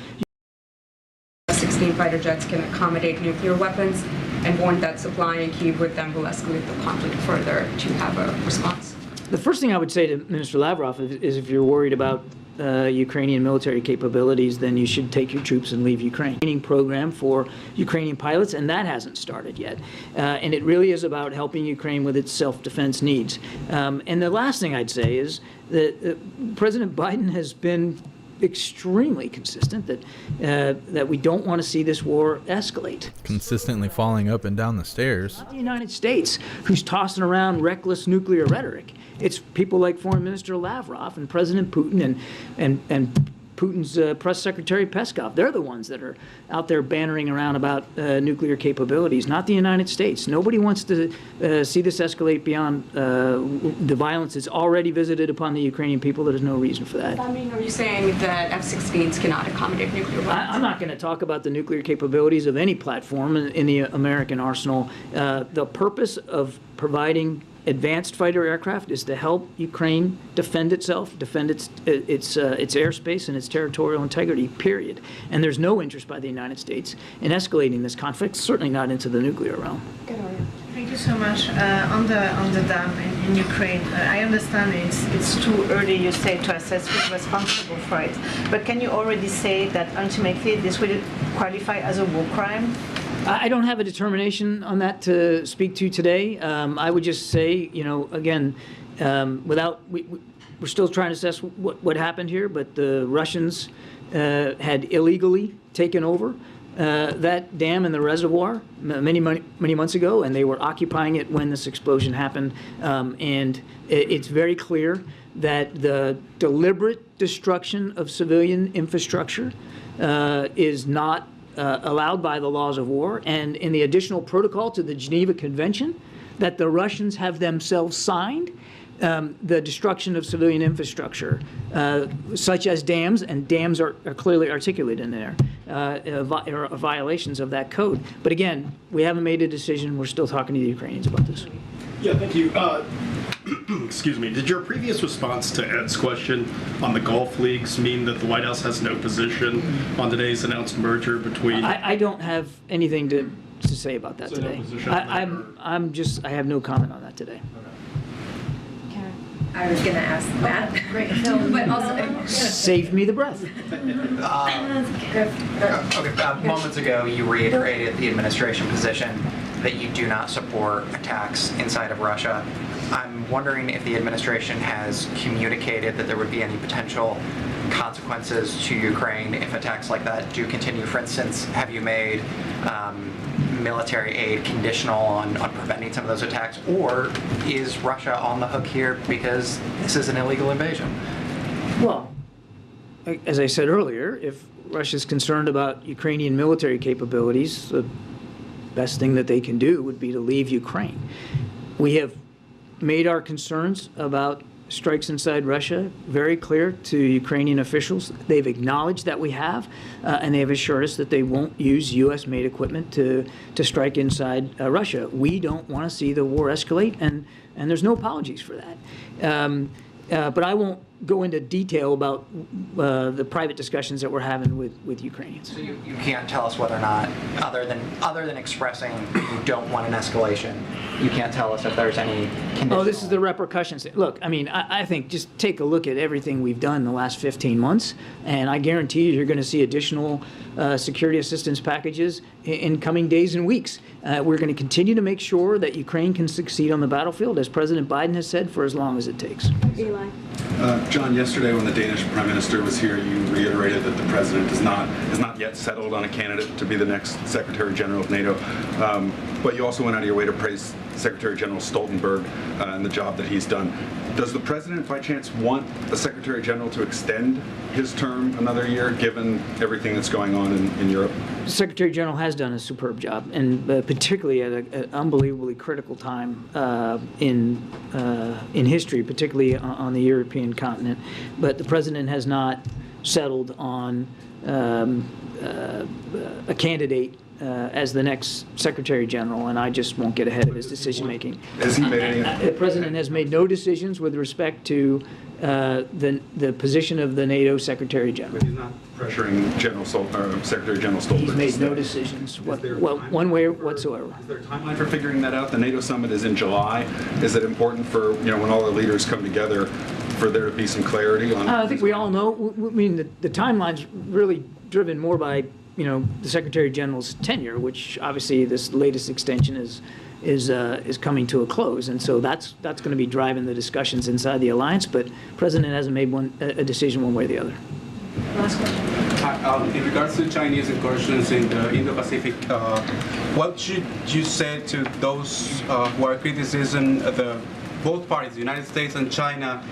F-16 fighter jets can accommodate nuclear weapons and warned that supplying Kyiv with them will escalate the conflict further. Do you have a response? The first thing I would say to Minister Lavrov is if you're worried about Ukrainian military capabilities, then you should take your troops and leave Ukraine. Training program for Ukrainian pilots, and that hasn't started yet. And it really is about helping Ukraine with its self-defense needs. And the last thing I'd say is that President Biden has been extremely consistent that we don't want to see this war escalate. Consistently falling up and down the stairs. Not the United States, who's tossing around reckless nuclear rhetoric. It's people like Foreign Minister Lavrov and President Putin and Putin's press secretary Peskov. They're the ones that are out there bannering around about nuclear capabilities, not the United States. Nobody wants to see this escalate beyond the violence that's already visited upon the Ukrainian people. There's no reason for that. I mean, are you saying that F-16s cannot accommodate nuclear weapons? I'm not going to talk about the nuclear capabilities of any platform in the American arsenal. The purpose of providing advanced fighter aircraft is to help Ukraine defend itself, defend its airspace and its territorial integrity, period. And there's no interest by the United States in escalating this conflict, certainly not into the nuclear realm. Thank you so much. On the dam in Ukraine, I understand it's too early, you say, to assess who's responsible for it. But can you already say that ultimately this will qualify as a war crime? I don't have a determination on that to speak to today. I would just say, again, we're still trying to assess what happened here, but the Russians had illegally taken over that dam and the reservoir many months ago, and they were occupying it when this explosion happened. And it's very clear that the deliberate destruction of civilian infrastructure is not allowed by the laws of war, and in the additional protocol to the Geneva Convention that the Russians have themselves signed, the destruction of civilian infrastructure, such as dams, and dams are clearly articulated in there, are violations of that code. But again, we haven't made a decision. We're still talking to the Ukrainians about this. Yeah, thank you. Excuse me. Did your previous response to Ed's question on the Gulf leagues mean that the White House has no position on today's announced merger between? I don't have anything to say about that today. I have no comment on that today. I was going to ask that. Great. But also, save me the breath. Moments ago, you reiterated the administration position that you do not support attacks inside of Russia. I'm wondering if the administration has communicated that there would be any potential consequences to Ukraine if attacks like that do continue. For instance, have you made military aid conditional on preventing some of those attacks, or is Russia on the hook here because this is an illegal invasion? Well, as I said earlier, if Russia's concerned about Ukrainian military capabilities, the best thing that they can do would be to leave Ukraine. We have made our concerns about strikes inside Russia very clear to Ukrainian officials. They've acknowledged that we have, and they have assured us that they won't use U.S.-made equipment to strike inside Russia. We don't want to see the war escalate, and there's no apologies for that. But I won't go into detail about the private discussions that we're having with Ukrainians. So you can't tell us whether or not, other than expressing you don't want an escalation, you can't tell us if there's any conditional... Oh, this is the repercussions. Look, I mean, I think just take a look at everything we've done in the last 15 months, and I guarantee you're going to see additional security assistance packages in coming days and weeks. We're going to continue to make sure that Ukraine can succeed on the battlefield, as President Biden has said, for as long as it takes. Eli. John, yesterday when the Danish Prime Minister was here, you reiterated that the President is not yet settled on a candidate to be the next Secretary General of NATO. But you also went out of your way to praise Secretary General Stoltenberg and the job that he's done. Does the President, by chance, want the Secretary General to extend his term another year, given everything that's going on in Europe? The Secretary General has done a superb job, and particularly at an unbelievably critical time in history, particularly on the European continent. But the President has not settled on a candidate as the next Secretary General, and I just won't get ahead of his decision making. Has he made any? The President has made no decisions with respect to the position of the NATO Secretary General. But he's not pressuring Secretary General Stoltenberg. He's made no decisions, one way whatsoever. Is there a timeline for figuring that out? The NATO summit is in July. Is it important for, when all the leaders come together, for there to be some clarity on? I think we all know. I mean, the timeline's really driven more by the Secretary General's tenure, which obviously this latest extension is coming to a close, and so that's going to be driving the discussions inside the alliance. But the President hasn't made a decision one way or the other. Last question. In regards to Chinese incursions in the Indo-Pacific, what should you say to those who are criticizing both parties, the United States and China,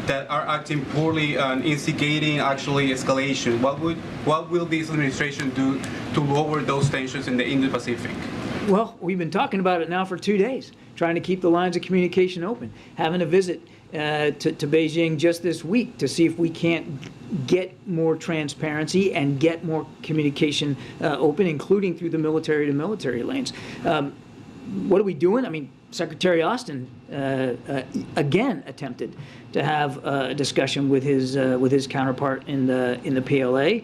that are acting poorly and instigating actually escalation? What will this administration do to lower those tensions in the Indo-Pacific? Well, we've been talking about it now for 2 days, trying to keep the lines of communication open, having a visit to Beijing just this week to see if we can't get more transparency and get more communication open, including through the military-to-military lanes. What are we doing? I mean, Secretary Austin again attempted to have a discussion with his counterpart in the PLA,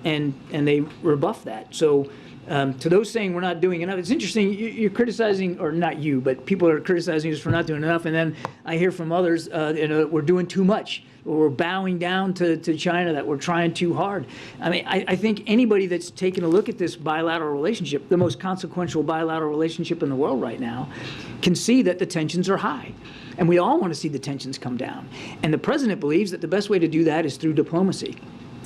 and they rebuffed that. So to those saying we're not doing enough, it's interesting. You're criticizing, or not you, but people are criticizing us for not doing enough, and then I hear from others that we're doing too much. We're bowing down to China, that we're trying too hard. I mean, I think anybody that's taken a look at this bilateral relationship, the most consequential bilateral relationship in the world right now, can see that the tensions are high. And we all want to see the tensions come down. And the President believes that the best way to do that is through diplomacy.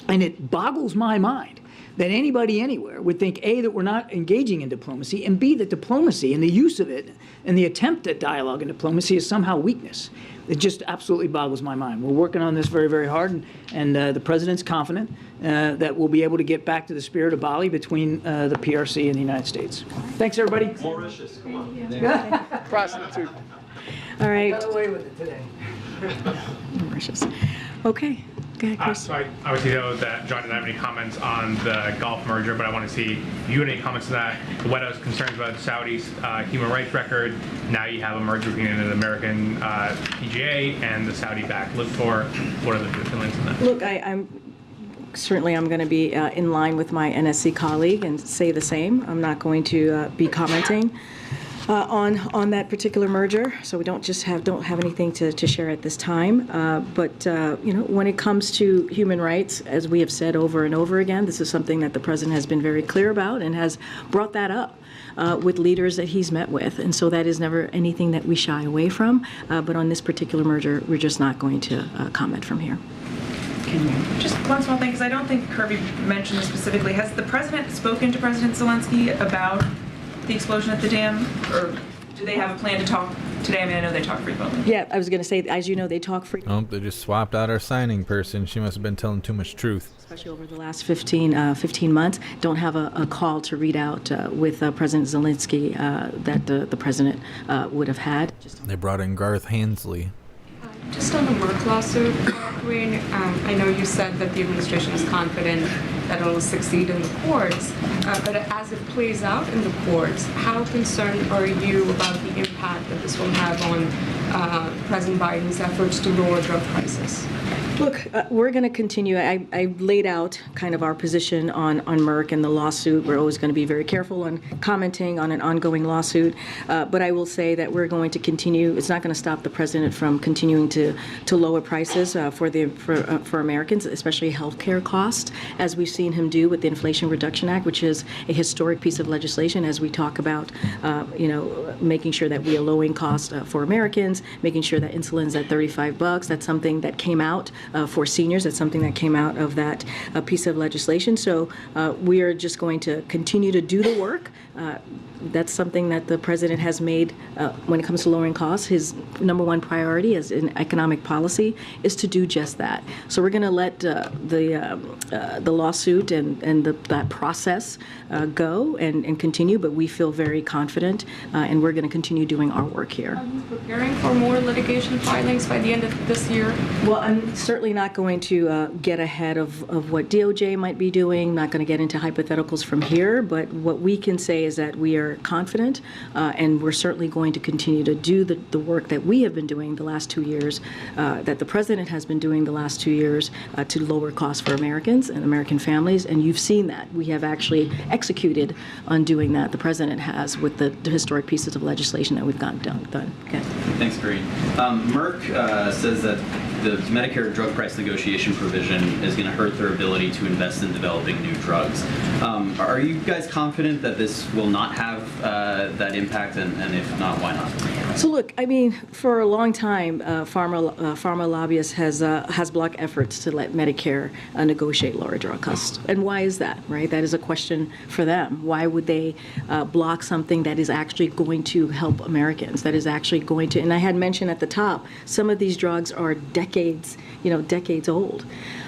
And it boggles my mind that anybody anywhere would think, A, that we're not engaging in diplomacy, and B, that diplomacy and the use of it and the attempt at dialogue and diplomacy is somehow weakness. It just absolutely boggles my mind. We're working on this very, very hard, and the President's confident that we'll be able to get back to the spirit of Bali between the PRC and the United States. Thanks, everybody. Mauritius, come on. Prostitute. All right. Got away with it today. Mauritius. Okay. Go ahead, Chris. So I obviously know that John didn't have any comments on the Gulf merger, but I want to see if you had any comments on that. The White House concerns about the Saudis' human rights record. Now you have a merger between an American PGA and the Saudi-backed Live4. What are the feelings on that? Look, I'm going to be in line with my NSC colleague and say the same. I'm not going to be commenting on that particular merger, so we don't have anything to share at this time. But when it comes to human rights, as we have said over and over again, this is something that the President has been very clear about and has brought that up with leaders that he's met with, and so that is never anything that we shy away from. But on this particular merger, we're just not going to comment from here. Just one small thing, because I don't think Kirby mentioned this specifically. Has the President spoken to President Zelensky about the explosion at the dam, or do they have a plan to talk today? I mean, I know they talk frequently. Yeah, I was going to say, as you know, they talk frequently. Oh, they just swapped out our signing person. She must have been telling too much truth. Especially over the last 15 months, don't have a call to read out with President Zelensky that the president would have had. They brought in Garth Hansley. Just on the Merck lawsuit, Karine, I know you said that the administration is confident that it will succeed in the courts, but as it plays out in the courts, how concerned are you about the impact that this will have on President Biden's efforts to lower drug prices? Look, we're going to continue. I laid out kind of our position on Merck and the lawsuit. We're always going to be very careful on commenting on an ongoing lawsuit. But I will say that we're going to continue. It's not going to stop the president from continuing to lower prices for Americans, especially health care costs, as we've seen him do with the Inflation Reduction Act, which is a historic piece of legislation as we talk about, making sure that we are lowering costs for Americans, making sure that insulin's at $35. That's something that came out for seniors. That's something that came out of that piece of legislation. So we are just going to continue to do the work. That's something that the president has made when it comes to lowering costs. His number one priority as in economic policy is to do just that. So we're going to let the lawsuit and that process go and continue, but we feel very confident, and we're going to continue doing our work here. Are you preparing for more litigation filings by the end of this year? Well, I'm certainly not going to get ahead of what DOJ might be doing, not going to get into hypotheticals from here, but what we can say is that we are confident, and we're certainly going to continue to do the work that we have been doing the last 2 years, that the president has been doing the last 2 years to lower costs for Americans and American families, and you've seen that. We have actually executed on doing that. The president has with the historic pieces of legislation that we've gotten done. Okay. Thanks, Karine. Merck says that the Medicare drug price negotiation provision is going to hurt their ability to invest in developing new drugs. Are you guys confident that this will not have that impact, and if not, why not? So look, I mean, for a long time, pharma lobbyists has blocked efforts to let Medicare negotiate lower drug costs. And why is that, right? That is a question for them. Why would they block something that is actually going to help Americans, that is actually going to, and I had mentioned at the top, some of these drugs are decades old.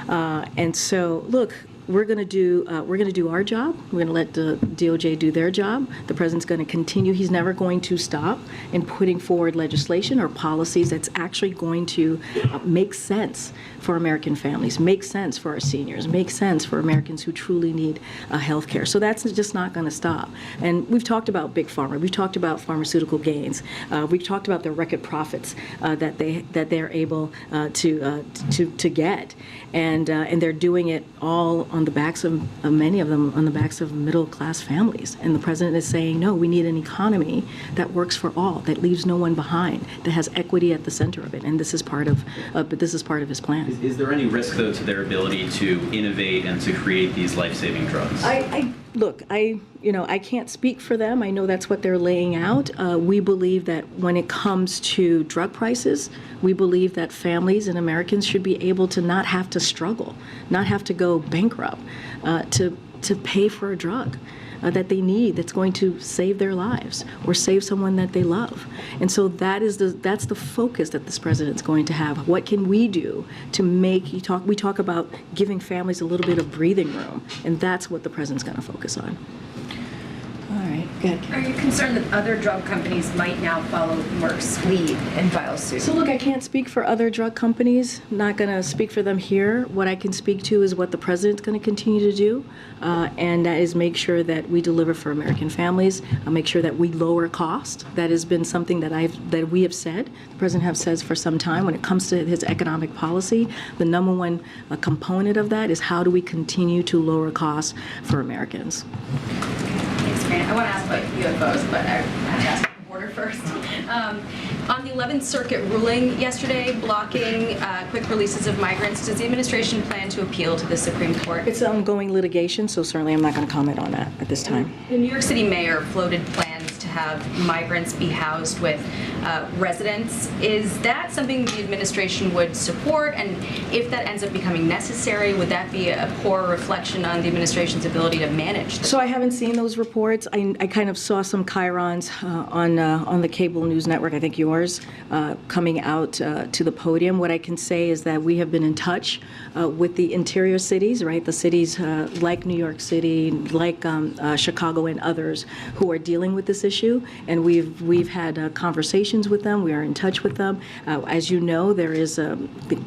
And so, look, we're going to do our job. We're going to let the DOJ do their job. The president's going to continue. He's never going to stop in putting forward legislation or policies that's actually going to make sense for American families, make sense for our seniors, make sense for Americans who truly need health care. So that's just not going to stop. And we've talked about big pharma. We've talked about pharmaceutical gains. We've talked about the record profits that they're able to get, and they're doing it all on the backs of many of them on the backs of middle-class families. And the president is saying, no, we need an economy that works for all, that leaves no one behind, that has equity at the center of it. And this is part of his plan. Is there any risk, though, to their ability to innovate and to create these life-saving drugs? I can't speak for them. I know that's what they're laying out. We believe that when it comes to drug prices, we believe that families and Americans should be able to not have to struggle, not have to go bankrupt to pay for a drug that they need, that's going to save their lives or save someone that they love. And so that's the focus that this president's going to have. What can we do to make, we talk about giving families a little bit of breathing room, and that's what the president's going to focus on. All right, good. Are you concerned that other drug companies might now follow Merck's lead and file suit? So look, I can't speak for other drug companies. I'm not going to speak for them here. What I can speak to is what the president's going to continue to do, and that is make sure that we deliver for American families, make sure that we lower cost. That has been something that we have said, the president has said for some time when it comes to his economic policy. The number one component of that is how do we continue to lower costs for Americans. I want to ask about UFOs, but I have to ask about the border first. On the 11th Circuit ruling yesterday blocking quick releases of migrants, does the administration plan to appeal to the Supreme Court? It's ongoing litigation, so certainly I'm not going to comment on that at this time. The New York City mayor floated plans to have migrants be housed with residents. Is that something the administration would support? And if that ends up becoming necessary, would that be a poor reflection on the administration's ability to manage this? So I haven't seen those reports. I kind of saw some chyrons on the cable news network, I think yours, coming out to the podium. What I can say is that we have been in touch with the interior cities, right? The cities like New York City, like Chicago and others who are dealing with this issue. And we've had conversations with them. We are in touch with them. As you know, there is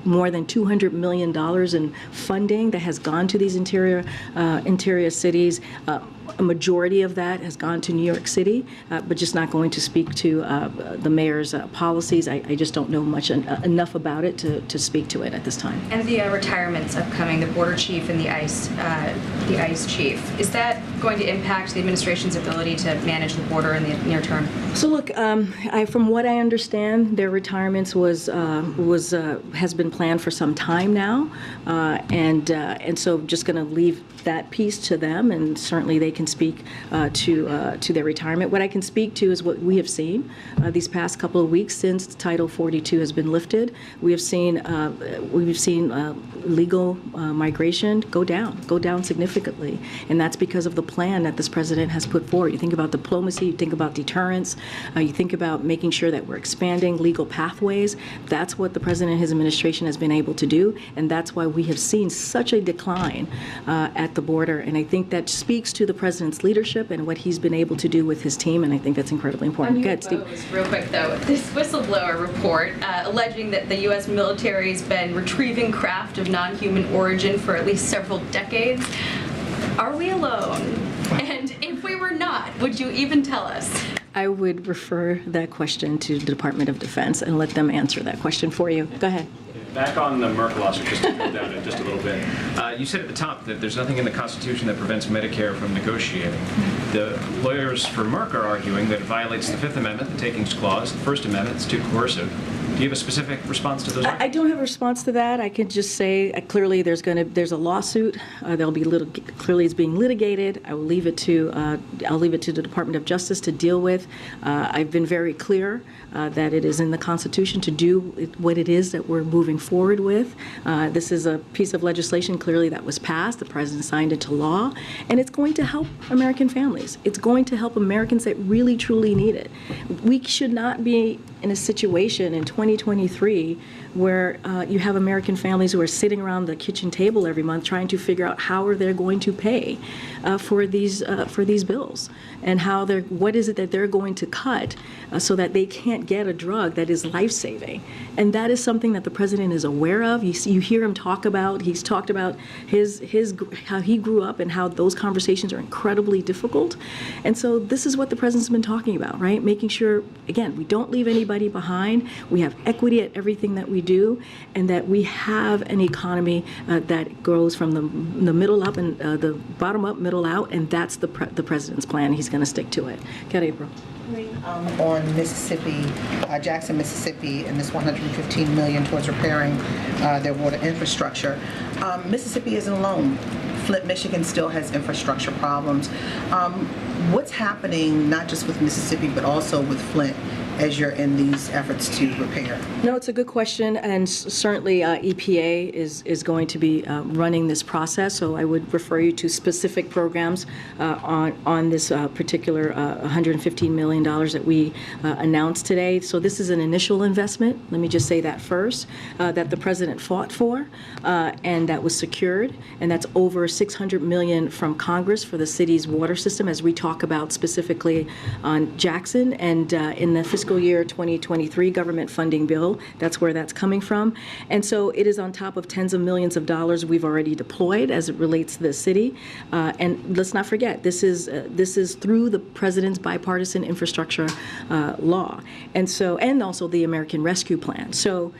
more than $200 million in funding that has gone to these interior cities. A majority of that has gone to New York City, but just not going to speak to the mayor's policies. I just don't know much enough about it to speak to it at this time. And the retirements upcoming, the border chief and the ICE chief, is that going to impact the administration's ability to manage the border in the near term? So look, from what I understand, their retirements has been planned for some time now, and so just going to leave that piece to them, and certainly they can speak to their retirement. What I can speak to is what we have seen these past couple of weeks since Title 42 has been lifted. We've seen legal migration go down significantly, and that's because of the plan that this president has put forward. You think about diplomacy, you think about deterrence, you think about making sure that we're expanding legal pathways. That's what the president and his administration has been able to do, and that's why we have seen such a decline at the border. And I think that speaks to the president's leadership and what he's been able to do with his team, and I think that's incredibly important. Go ahead, Steve. Real quick, though, this whistleblower report alleging that the U.S. military's been retrieving craft of non-human origin for at least several decades. Are we alone? And if we were not, would you even tell us? I would refer that question to the Department of Defense and let them answer that question for you. Go ahead. Back on the Merkel lawsuit, just to drill down it just a little bit. You said at the top that there's nothing in the Constitution that prevents Medicare from negotiating. The lawyers for Merck are arguing that it violates the Fifth Amendment, the Takings Clause, the First Amendment. It's too coercive. Do you have a specific response to those arguments? I don't have a response to that. I can just say clearly there's a lawsuit. Clearly it's being litigated. I will leave it to the Department of Justice to deal with. I've been very clear that it is in the Constitution to do what it is that we're moving forward with. This is a piece of legislation clearly that was passed. The president signed into law, and it's going to help American families. It's going to help Americans that really truly need it. We should not be in a situation in 2023 where you have American families who are sitting around the kitchen table every month trying to figure out how are they going to pay for these bills, and what is it that they're going to cut so that they can't get a drug that is life-saving. And that is something that the president is aware of. You hear him talk about, he's talked about how he grew up and how those conversations are incredibly difficult. And so this is what the president's been talking about, right? Making sure, again, we don't leave anybody behind. We have equity at everything that we do, and that we have an economy that grows from the middle up and the bottom up, middle out, and that's the president's plan. He's going to stick to it. Get April. On Mississippi, Jackson, Mississippi, and this $115 million towards repairing their water infrastructure. Mississippi isn't alone. Flint, Michigan still has infrastructure problems. What's happening not just with Mississippi but also with Flint as you're in these efforts to repair? No, it's a good question, and certainly EPA is going to be running this process, so I would refer you to specific programs on this particular $115 million that we announced today. So this is an initial investment, let me just say that first, that the president fought for, and that was secured, and that's over $600 million from Congress for the city's water system, as we talk about specifically on Jackson, and in the fiscal year 2023 government funding bill, that's where that's coming from. And so it is on top of tens of millions of dollars we've already deployed as it relates to the city. And let's not forget, this is through the president's bipartisan infrastructure law, and also the American Rescue Plan. So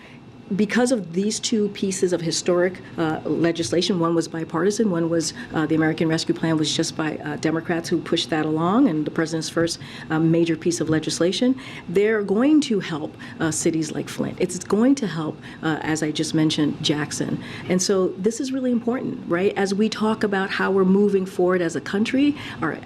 because of these two pieces of historic legislation, one was bipartisan, one was the American Rescue Plan was just by Democrats who pushed that along, and the president's first major piece of legislation, they're going to help cities like Flint. It's going to help, as I just mentioned, Jackson. And so this is really important, right? As we talk about how we're moving forward as a country, our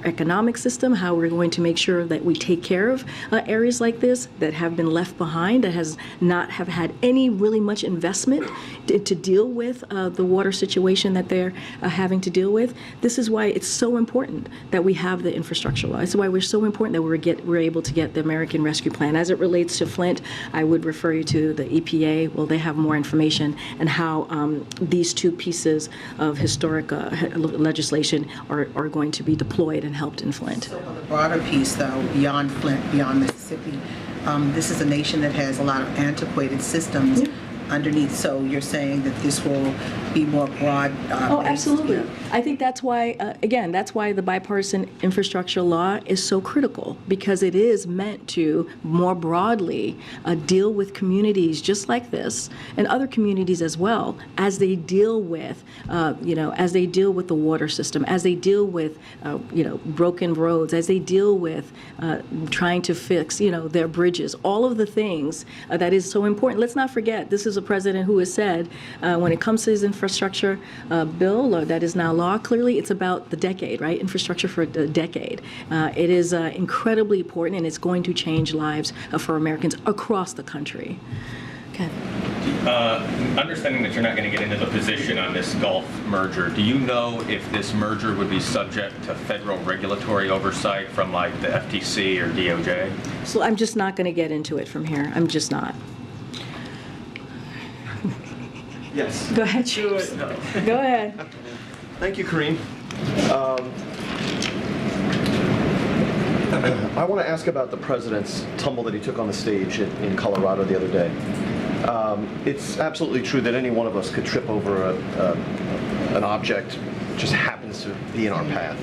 economic system, how we're going to make sure that we take care of areas like this that have been left behind, that has not have had any really much investment to deal with the water situation that they're having to deal with. This is why it's so important that we have the infrastructure law. It's why we're so important that we're able to get the American Rescue Plan. As it relates to Flint, I would refer you to the EPA. Well, they have more information and how these two pieces of historic legislation are going to be deployed and helped in Flint. So on the broader piece, though, beyond Flint, beyond Mississippi, this is a nation that has a lot of antiquated systems underneath. So you're saying that this will be more broad? Oh, absolutely. I think that's why, again, that's why the bipartisan infrastructure law is so critical, because it is meant to more broadly deal with communities just like this and other communities as well, as they deal with, as they deal with the water system, as they deal with, broken roads, as they deal with trying to fix, their bridges, all of the things that is so important. Let's not forget, this is a president who has said when it comes to his infrastructure bill that is now law, clearly it's about the decade, right? Infrastructure for a decade. It is incredibly important, and it's going to change lives for Americans across the country. Okay. Understanding that you're not going to get into the position on this Gulf merger, do you know if this merger would be subject to federal regulatory oversight from like the FTC or DOJ? So I'm just not going to get into it from here. I'm just not. Yes. Go ahead, Chiefs. No. Go ahead. Thank you, Karine. I want to ask about the president's tumble that he took on the stage in Colorado the other day. It's absolutely true that any one of us could trip over an object that just happens to be in our path.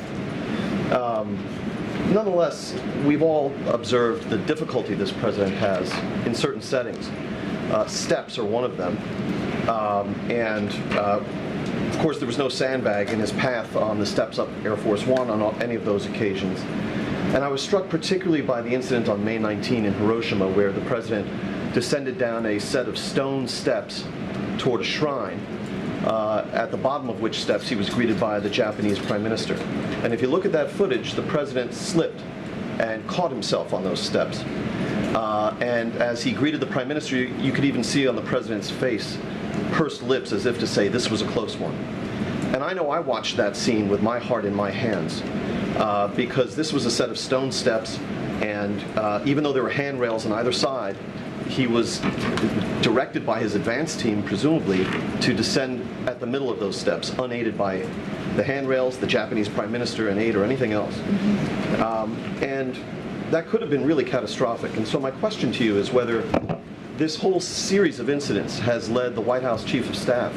Nonetheless, we've all observed the difficulty this president has in certain settings. Steps are one of them. Of course, there was no sandbag in his path on the steps up Air Force One on any of those occasions. And I was struck particularly by the incident on May 19 in Hiroshima, where the president descended down a set of stone steps toward a shrine, at the bottom of which steps he was greeted by the Japanese Prime Minister. And if you look at that footage, the president slipped and caught himself on those steps. And as he greeted the Prime Minister, you could even see on the president's face pursed lips as if to say this was a close one. And I know I watched that scene with my heart in my hands, because this was a set of stone steps, and even though there were handrails on either side, he was directed by his advance team, presumably, to descend at the middle of those steps, unaided by the handrails, the Japanese Prime Minister, an aide, or anything else. And that could have been really catastrophic. And so my question to you is whether this whole series of incidents has led the White House Chief of Staff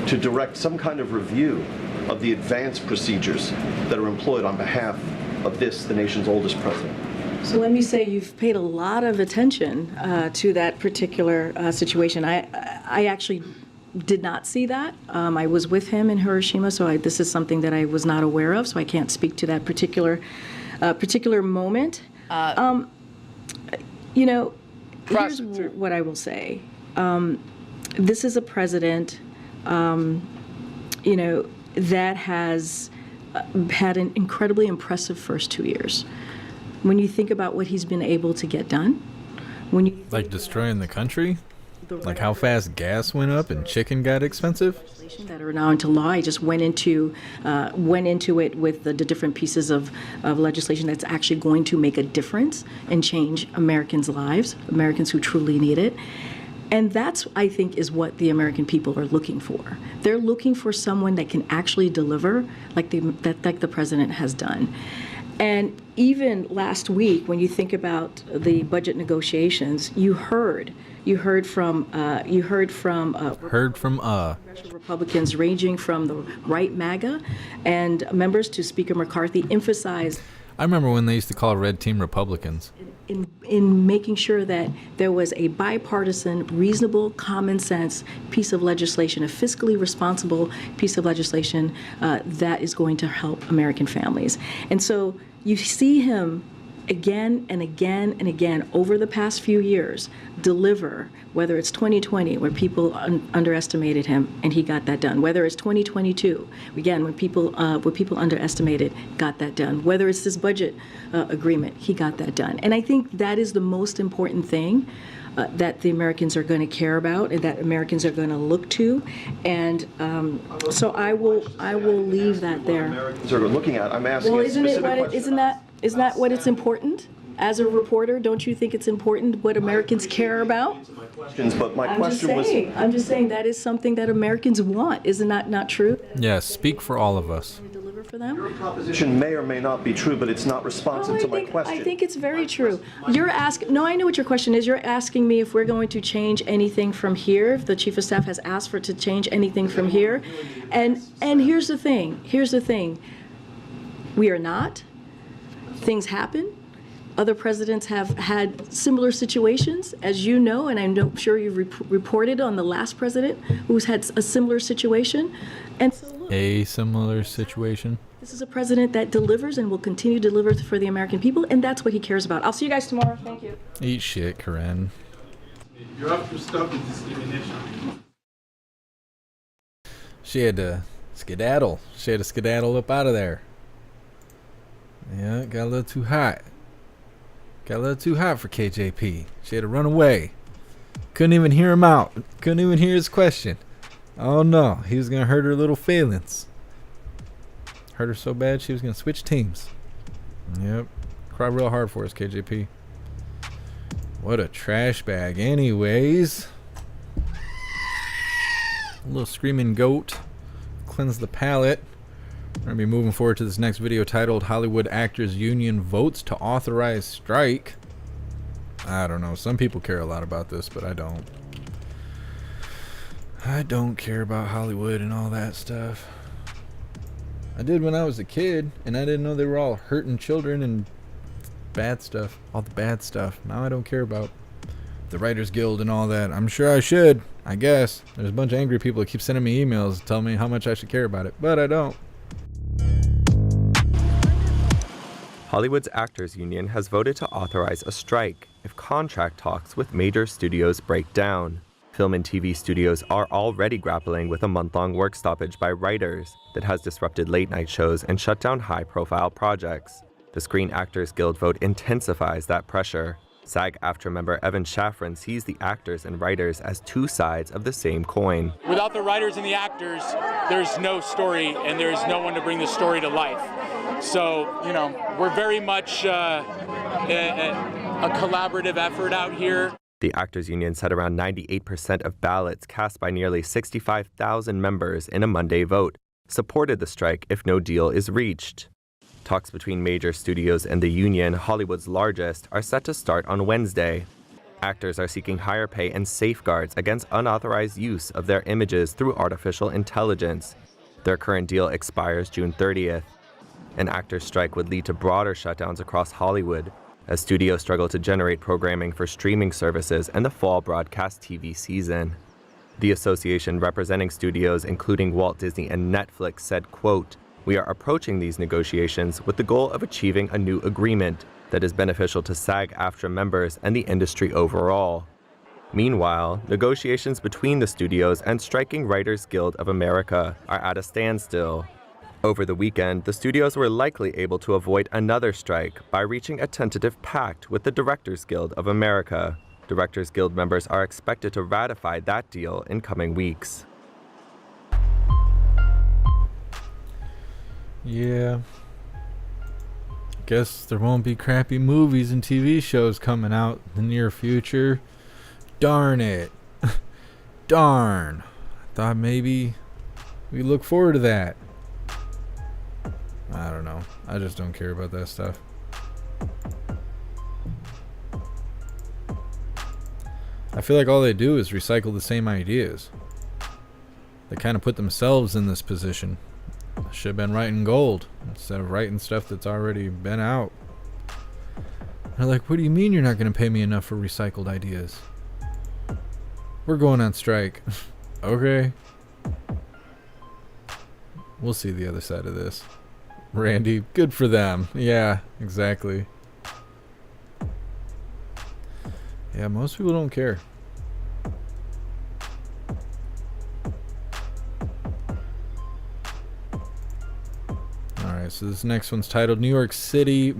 to direct some kind of review of the advance procedures that are employed on behalf of this, the nation's oldest president. So let me say you've paid a lot of attention to that particular situation. I actually did not see that. I was with him in Hiroshima, so this is something that I was not aware of, so I can't speak to that particular moment. Here's what I will say. This is a president, that has had an incredibly impressive first 2 years. When you think about what he's been able to get done, when you like destroying the country, like how fast gas went up and chicken got expensive. That are now into law. I just went into it with the different pieces of legislation that's actually going to make a difference and change Americans' lives, Americans who truly need it. And that's, I think, is what the American people are looking for. They're looking for someone that can actually deliver like the president has done. And even last week, when you think about the budget negotiations, you heard from Republicans ranging from the right MAGA and members to Speaker McCarthy emphasize. I remember when they used to call red team Republicans. in making sure that there was a bipartisan, reasonable, common sense piece of legislation, a fiscally responsible piece of legislation that is going to help American families. And so you see him again and again and again over the past few years deliver, whether it's 2020 where people underestimated him and he got that done, whether it's 2022 again when people underestimated, got that done, whether it's this budget agreement, he got that done. And I think that is the most important thing that the Americans are going to care about and that Americans are going to look to. And so I will leave that there. Americans are looking at. I'm asking. Well, a specific question. isn't that what it's important? As a reporter, don't you think it's important what Americans care about? But my question was. I'm just saying that is something that Americans want. Isn't that not true? Yes, speak for all of us. Deliver for them? Your proposition may or may not be true, but it's not responsive to my question. I think it's very true. You're asking. No, I know what your question is. You're asking me if we're going to change anything from here. If the chief of staff has asked for to change anything from here, and here's the thing. We are not. Things happen. Other presidents have had similar situations, as you know, and I'm sure you've reported on the last president who's had a similar situation. And so look, a similar situation. This is a president that delivers and will continue to deliver for the American people, and that's what he cares about. I'll see you guys tomorrow. Thank you. Eat shit, Karine. You have to stop the discrimination. She had to skedaddle. She had to skedaddle up out of there. Yeah, got a little too hot. Got a little too hot for KJP. She had to run away. Couldn't even hear him out. Couldn't even hear his question. Oh no, he was going to hurt her little feelings. Hurt her so bad she was going to switch teams. Yep. Cry real hard for us, KJP. What a trash bag. Anyways. A little screaming goat. Cleanse the palate. We're going to be moving forward to this next video titled Hollywood Actors Union Votes to Authorize Strike. I don't know. Some people care a lot about this, but I don't. I don't care about Hollywood and all that stuff. I did when I was a kid, and I didn't know they were all hurting children and bad stuff. All the bad stuff. Now I don't care about the Writers Guild and all that. I'm sure I should, I guess. There's a bunch of angry people that keep sending me emails telling me how much I should care about it, but I don't. Hollywood's Actors Union has voted to authorize a strike if contract talks with major studios break down. Film and TV studios are already grappling with a month-long work stoppage by writers that has disrupted late-night shows and shut down high-profile projects. The Screen Actors Guild vote intensifies that pressure. SAG-AFTRA member Evan Shafran sees the actors and writers as two sides of the same coin. Without the writers and the actors, there's no story and there's no one to bring the story to life. So, you know, we're very much a collaborative effort out here. The Actors Union said around 98% of ballots cast by nearly 65,000 members in a Monday vote supported the strike if no deal is reached. Talks between major studios and the union, Hollywood's largest, are set to start on Wednesday. Actors are seeking higher pay and safeguards against unauthorized use of their images through artificial intelligence. Their current deal expires June 30th. An actors' strike would lead to broader shutdowns across Hollywood as studios struggle to generate programming for streaming services and the fall broadcast TV season. The association representing studios, including Walt Disney and Netflix, said, quote, "We are approaching these negotiations with the goal of achieving a new agreement that is beneficial to SAG-AFTRA members and the industry overall." Meanwhile, negotiations between the studios and striking Writers Guild of America are at a standstill. Over the weekend, the studios were likely able to avoid another strike by reaching a tentative pact with the Directors Guild of America. Directors Guild members are expected to ratify that deal in coming weeks. Yeah. Guess there won't be crappy movies and TV shows coming out in the near future. Darn it. Darn. I thought maybe we look forward to that. I don't know. I just don't care about that stuff. I feel like all they do is recycle the same ideas. They kind of put themselves in this position. Should have been writing gold instead of writing stuff that's already been out. They're like, what do you mean you're not going to pay me enough for recycled ideas? We're going on strike. Okay. We'll see the other side of this. Randy, good for them. Yeah, exactly. Yeah, most people don't care. Alright, so this next one's titled New York City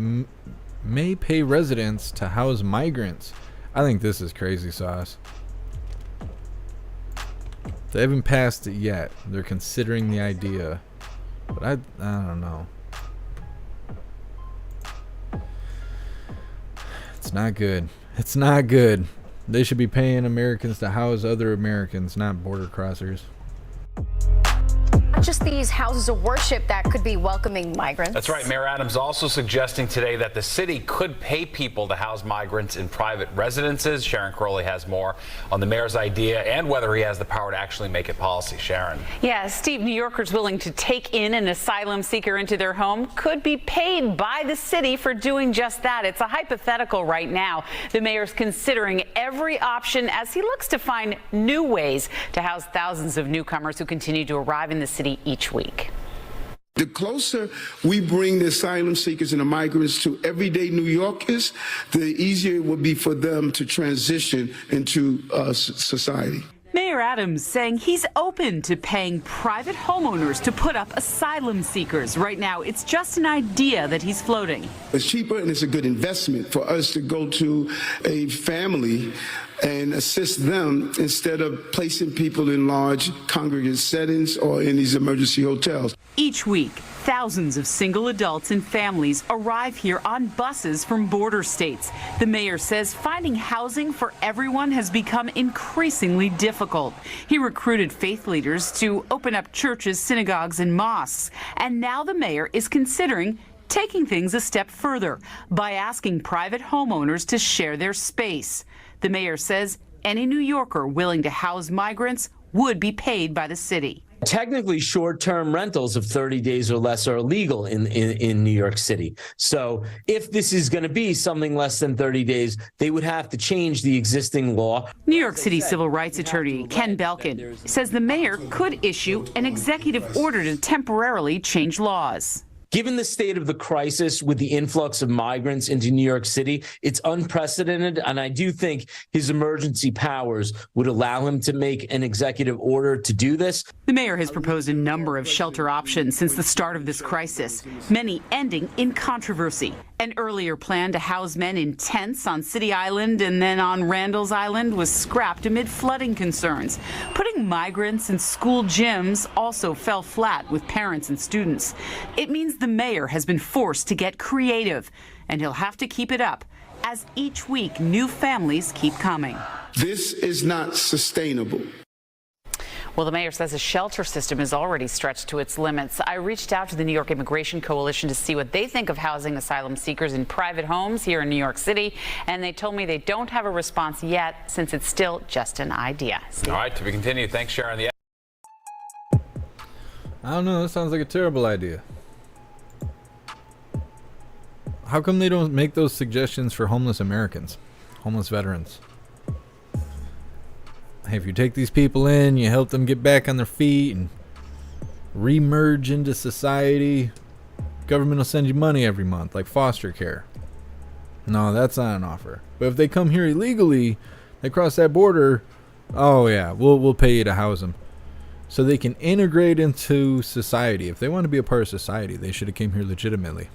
may pay residents to house migrants. I think this is crazy sauce. They haven't passed it yet. They're considering the idea. But I don't know. It's not good. It's not good. They should be paying Americans to house other Americans, not border crossers. Not just these houses of worship that could be welcoming migrants. That's right. Mayor Adams also suggesting today that the city could pay people to house migrants in private residences. Sharon Crowley has more on the mayor's idea and whether he has the power to actually make it policy. Sharon. Yeah, Steve, New Yorkers willing to take in an asylum seeker into their home could be paid by the city for doing just that. It's a hypothetical right now. The mayor's considering every option as he looks to find new ways to house thousands of newcomers who continue to arrive in the city each week. The closer we bring the asylum seekers and the migrants to everyday New Yorkers, the easier it will be for them to transition into society. Mayor Adams saying he's open to paying private homeowners to put up asylum seekers. Right now, it's just an idea that he's floating. It's cheaper and it's a good investment for us to go to a family and assist them instead of placing people in large congregate settings or in these emergency hotels. Each week, thousands of single adults and families arrive here on buses from border states. The mayor says finding housing for everyone has become increasingly difficult. He recruited faith leaders to open up churches, synagogues, and mosques. And now the mayor is considering taking things a step further by asking private homeowners to share their space. The mayor says any New Yorker willing to house migrants would be paid by the city. Technically, short-term rentals of 30 days or less are illegal in New York City. So if this is going to be something less than 30 days, they would have to change the existing law. New York City civil rights attorney Ken Belkin says the mayor could issue an executive order to temporarily change laws. Given the state of the crisis with the influx of migrants into New York City, it's unprecedented, and I do think his emergency powers would allow him to make an executive order to do this. The mayor has proposed a number of shelter options since the start of this crisis, many ending in controversy. An earlier plan to house men in tents on City Island and then on Randall's Island was scrapped amid flooding concerns. Putting migrants in school gyms also fell flat with parents and students. It means the mayor has been forced to get creative, and he'll have to keep it up as each week new families keep coming. This is not sustainable. Well, the mayor says the shelter system is already stretched to its limits. I reached out to the New York Immigration Coalition to see what they think of housing asylum seekers in private homes here in New York City, and they told me they don't have a response yet since it's still just an idea. All right, to be continued. Thanks, Sharon. I don't know. That sounds like a terrible idea. How come they don't make those suggestions for homeless Americans, homeless veterans? Hey, if you take these people in, you help them get back on their feet and re-merge into society, government will send you money every month, like foster care. No, that's not an offer. But if they come here illegally, they cross that border, oh yeah, we'll pay you to house them. So they can integrate into society. If they want to be a part of society, they should have came here legitimately.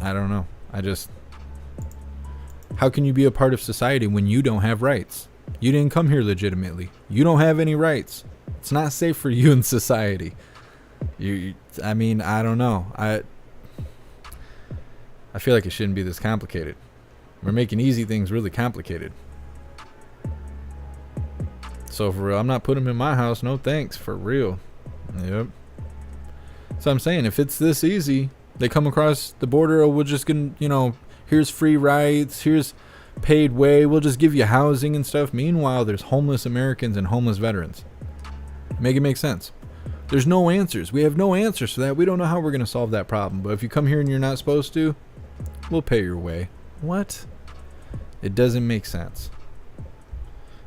I don't know. How can you be a part of society when you don't have rights? You didn't come here legitimately. You don't have any rights. It's not safe for you in society. I mean, I don't know. I feel like it shouldn't be this complicated. We're making easy things really complicated. So for real, I'm not putting them in my house. No thanks. For real. Yep. So I'm saying, if it's this easy, they come across the border, we're just gonna, here's free rights, here's paid way, we'll just give you housing and stuff. Meanwhile, there's homeless Americans and homeless veterans. Make it make sense. There's no answers. We have no answers for that. We don't know how we're going to solve that problem. But if you come here and you're not supposed to, we'll pay your way. What? It doesn't make sense.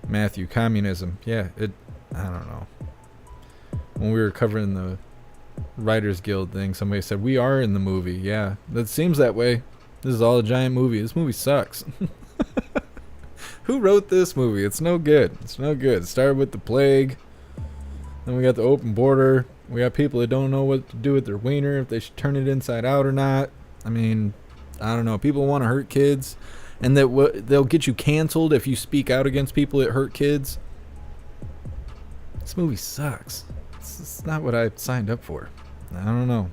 Matthew, communism. Yeah, I don't know. When we were covering the Writers Guild thing, somebody said, we are in the movie. Yeah, that seems that way. This is all a giant movie. This movie sucks. Who wrote this movie? It's no good. It's no good. It started with the plague. Then we got the open border. We got people that don't know what to do with their wiener, if they should turn it inside out or not. I mean, I don't know. People want to hurt kids, and that they'll get you canceled if you speak out against people that hurt kids. This movie sucks. It's not what I signed up for. I don't know.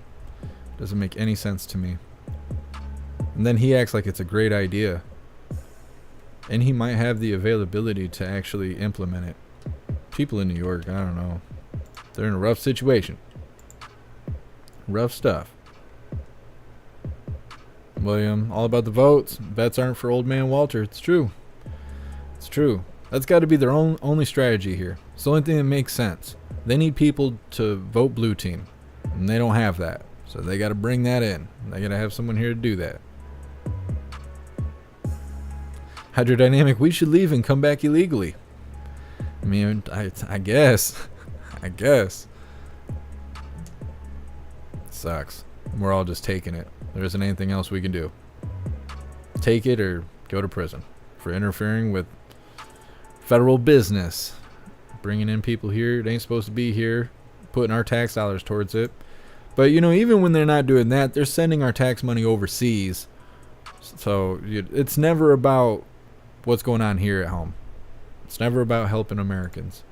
Doesn't make any sense to me. And then he acts like it's a great idea. And he might have the availability to actually implement it. People in New York, I don't know. They're in a rough situation. Rough stuff. William, all about the votes. Bets aren't for old man Walter. It's true. It's true. That's got to be their only strategy here. It's the only thing that makes sense. They need people to vote blue team. And they don't have that. So they got to bring that in. They got to have someone here to do that. Hydrodynamic, we should leave and come back illegally. I mean, I guess. I guess. Sucks. We're all just taking it. There isn't anything else we can do. Take it or go to prison for interfering with federal business. Bringing in people here that ain't supposed to be here. Putting our tax dollars towards it. But, you know, even when they're not doing that, they're sending our tax money overseas. So it's never about what's going on here at home. It's never about helping Americans.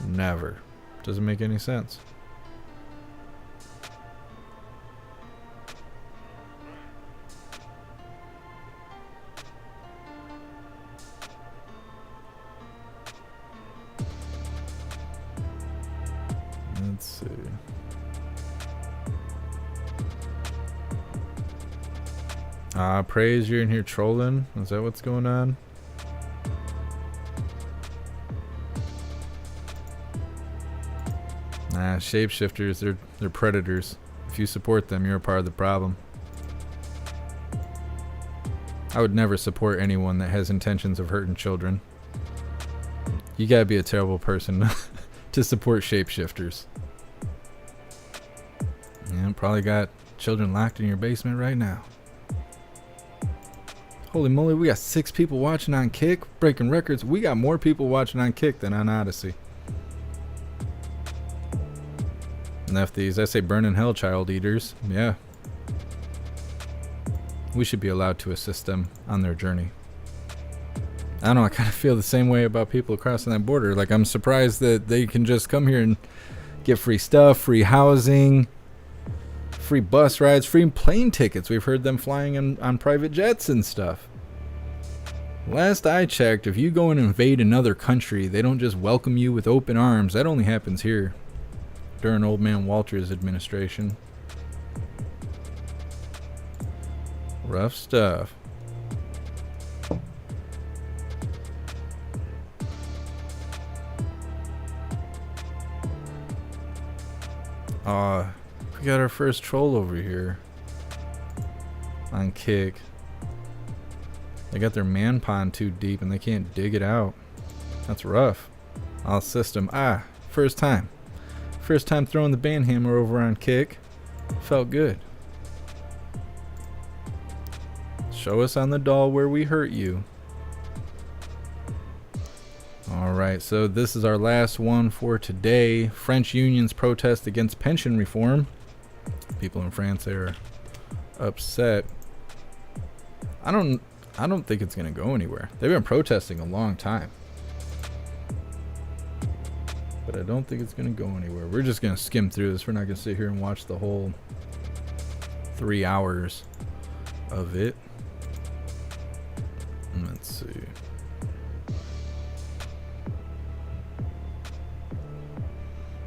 Never. Doesn't make any sense. Let's see. Praise, you're in here trolling? Is that what's going on? Nah, shapeshifters, they're predators. If you support them, you're a part of the problem. I would never support anyone that has intentions of hurting children. You gotta be a terrible person to support shapeshifters. Yeah, probably got children locked in your basement right now. Holy moly, we got 6 people watching on Kick, breaking records. We got more people watching on Kick than on Odyssey. Lefties, I say burn in hell, child eaters. Yeah. We should be allowed to assist them on their journey. I don't know, I kind of feel the same way about people crossing that border. Like, I'm surprised that they can just come here and get free stuff, free housing, free bus rides, free plane tickets. We've heard them flying on private jets and stuff. Last I checked, if you go and invade another country, they don't just welcome you with open arms. That only happens here during Old Man Walter's administration. Rough stuff. We got our first troll over here on Kick. They got their man pond too deep and they can't dig it out. That's rough. I'll assist them. First time. First time throwing the band hammer over on Kick. Felt good. Show us on the doll where we hurt you. Alright, so this is our last one for today. French unions protest against pension reform. People in France are upset. I don't think it's gonna go anywhere. They've been protesting a long time. But I don't think it's gonna go anywhere. We're just gonna skim through this. We're not gonna sit here and watch the whole 3 hours of it. Let's see.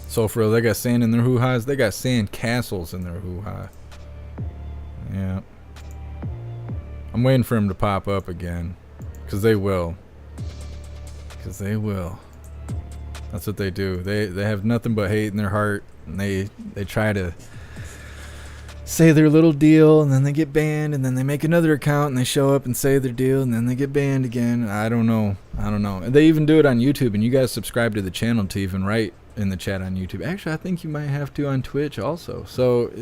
So for real, they got sand in their hoo-has. They got sand castles in their hoo-ha. Yeah. I'm waiting for them to pop up again. Because they will. Because they will. That's what they do. They have nothing but hate in their heart, and they try to say their little deal, and then they get banned, and then they make another account, and they show up and say their deal, and then they get banned again. I don't know. And they even do it on YouTube, and you guys subscribe to the channel to even write in the chat on YouTube. Actually, I think you might have to on Twitch also. So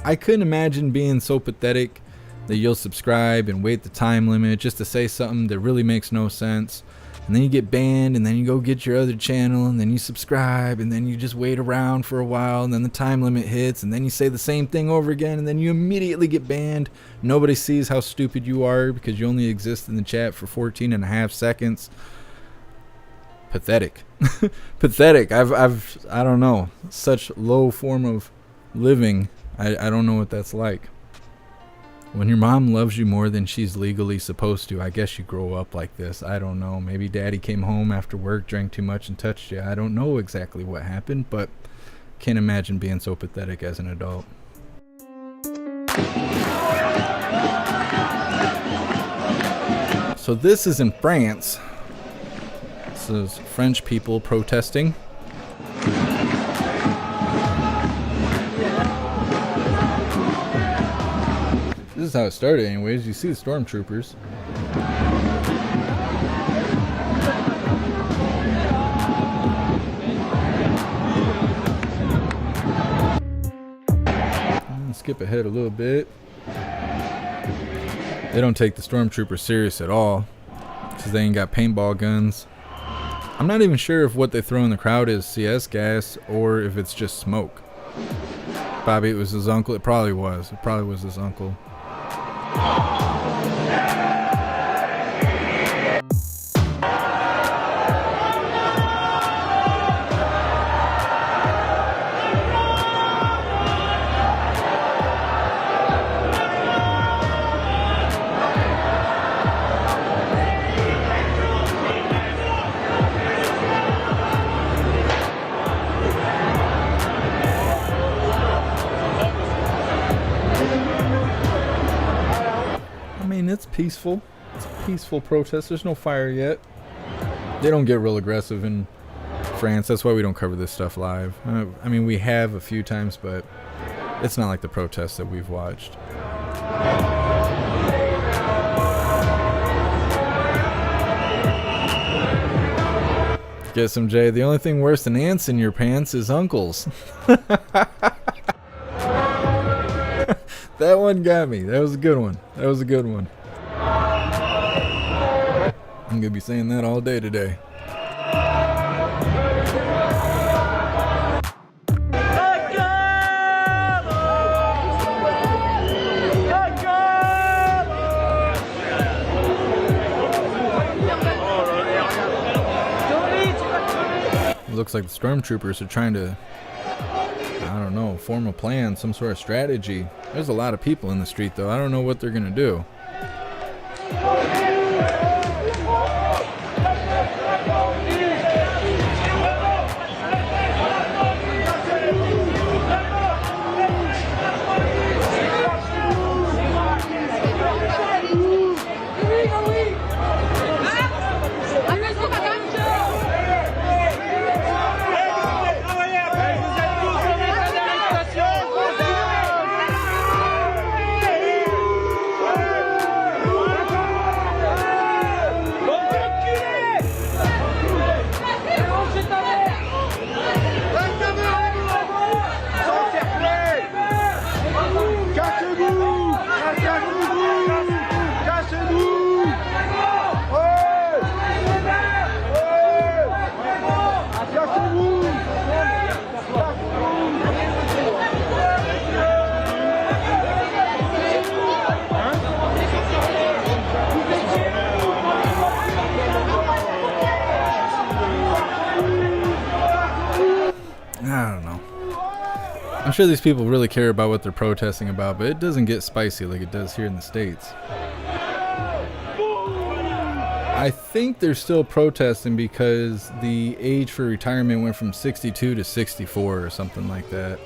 I couldn't imagine being so pathetic that you'll subscribe and wait the time limit just to say something that really makes no sense. And then you get banned, and then you go get your other channel, and then you subscribe, and then you just wait around for a while, and then the time limit hits, and then you say the same thing over again, and then you immediately get banned. Nobody sees how stupid you are because you only exist in the chat for 14.5 seconds. Pathetic. Pathetic. I don't know. Such low form of living. I don't know what that's like. When your mom loves you more than she's legally supposed to, I guess you grow up like this. I don't know. Maybe daddy came home after work, drank too much, and touched you. I don't know exactly what happened, but can't imagine being so pathetic as an adult. So this is in France. This is French people protesting. This is how it started anyways. You see the stormtroopers. Skip ahead a little bit. They don't take the stormtroopers serious at all because they ain't got paintball guns. I'm not even sure if what they throw in the crowd is CS gas or if it's just smoke. Bobby, it was his uncle. It probably was. It probably was his uncle. It's peaceful. It's a peaceful protest. There's no fire yet. They don't get real aggressive in France. That's why we don't cover this stuff live. I mean, we have a few times, but it's not like the protests that we've watched. Guess some Jay. The only thing worse than ants in your pants is uncles. That one got me. That was a good one. That was a good one. I'm gonna be saying that all day today. It looks like the stormtroopers are trying to, I don't know, form a plan, some sort of strategy. There's a lot of people in the street though. I don't know what they're gonna do. I'm sure these people really care about what they're protesting about, but it doesn't get spicy like it does here in the States. I think they're still protesting because the age for retirement went from 62 to 64 or something like that.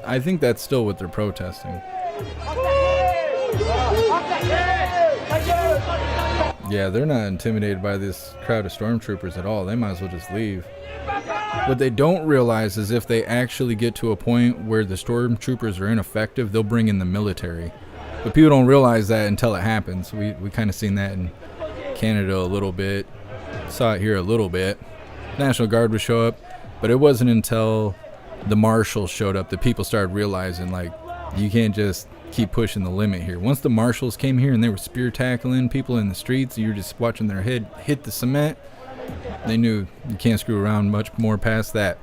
I think that's still what they're protesting. Yeah, they're not intimidated by this crowd of stormtroopers at all. They might as well just leave. What they don't realize is if they actually get to a point where the stormtroopers are ineffective, they'll bring in the military. But people don't realize that until it happens. We kind of seen that in Canada a little bit. Saw it here a little bit. National Guard would show up, but it wasn't until the marshals showed up that people started realizing, like, you can't just keep pushing the limit here. Once the marshals came here and they were spear tackling people in the streets, you were just watching their head hit the cement, they knew you can't screw around much more past that.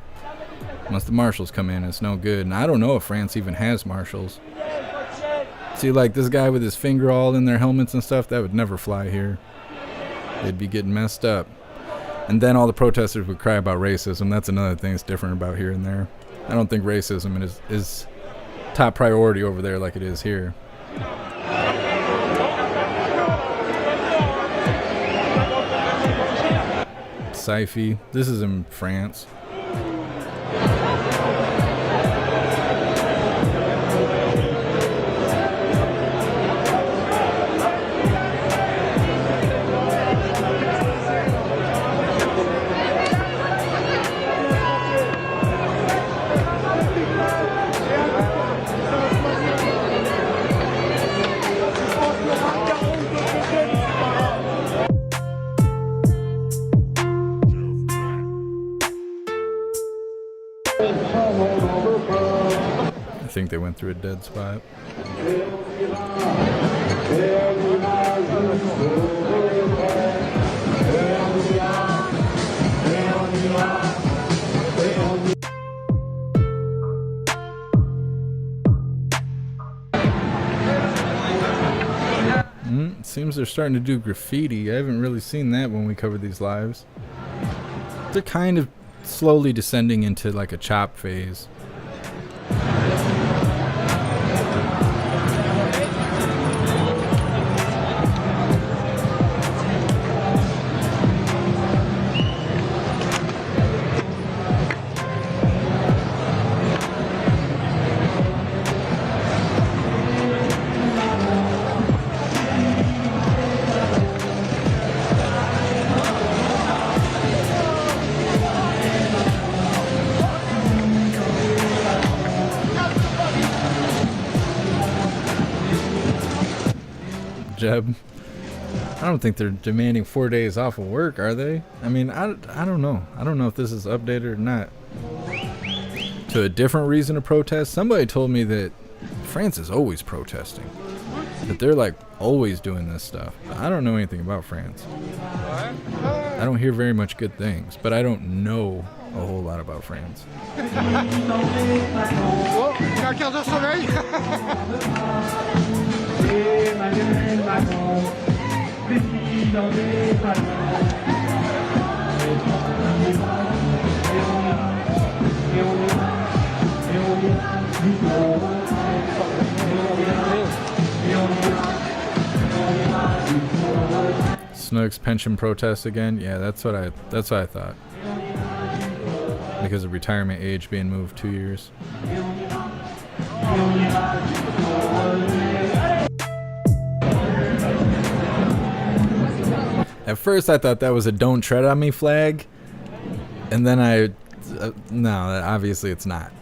Once the marshals come in, it's no good. And I don't know if France even has marshals. See, like this guy with his finger all in their helmets and stuff, that would never fly here. They'd be getting messed up. And then all the protesters would cry about racism. That's another thing that's different about here and there. I don't think racism is top priority over there like it is here. Sci-fi. This is in France. I think they went through a dead spot. Seems they're starting to do graffiti. I haven't really seen that when we covered these lives. They're kind of slowly descending into like a chop phase. Jeb, I don't think they're demanding 4 days off of work, are they? I mean, I don't know. I don't know if this is updated or not. To a different reason to protest? Somebody told me that France is always protesting. That they're like always doing this stuff. I don't know anything about France. I don't hear very much good things, but I don't know a whole lot about France. Snook's pension protest again? Yeah, that's what I thought. Because of retirement age being moved 2 years. At first I thought that was a "Don't Tread on Me" flag, and then no, obviously it's not.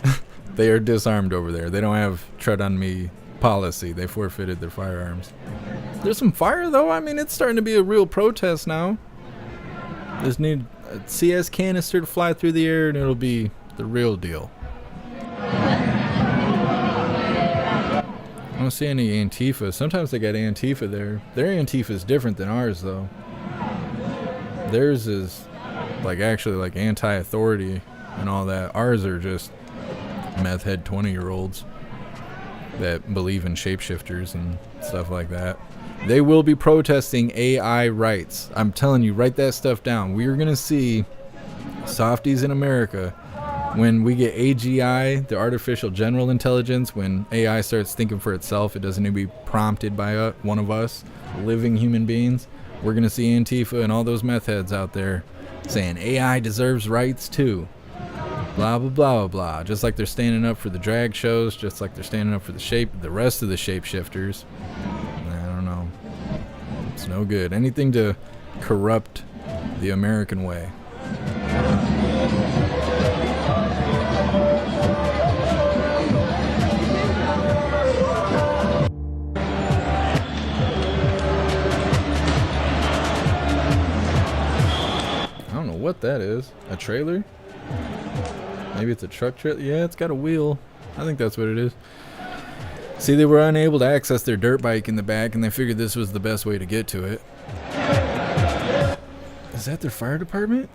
They are disarmed over there. They don't have "Tread on Me" policy. They forfeited their firearms. There's some fire though. I mean, it's starting to be a real protest now. Just need a CS canister to fly through the air and it'll be the real deal. I don't see any Antifa. Sometimes they got Antifa there. Their Antifa is different than ours though. Theirs is like actually like anti-authority and all that. Ours are just meth head 20-year-olds that believe in shapeshifters and stuff like that. They will be protesting AI rights. I'm telling you, write that stuff down. We're going to see softies in America when we get AGI, the artificial general intelligence, when AI starts thinking for itself. It doesn't need to be prompted by one of us, living human beings. We're going to see Antifa and all those meth heads out there saying AI deserves rights too. Blah, blah, blah, blah, blah. Just like they're standing up for the drag shows, just like they're standing up for the rest of the shapeshifters. I don't know. It's no good. Anything to corrupt the American way. I don't know what that is. A trailer? Maybe it's a truck trailer? Yeah, it's got a wheel. I think that's what it is. See, they were unable to access their dirt bike in the back, and they figured this was the best way to get to it. Is that their fire department?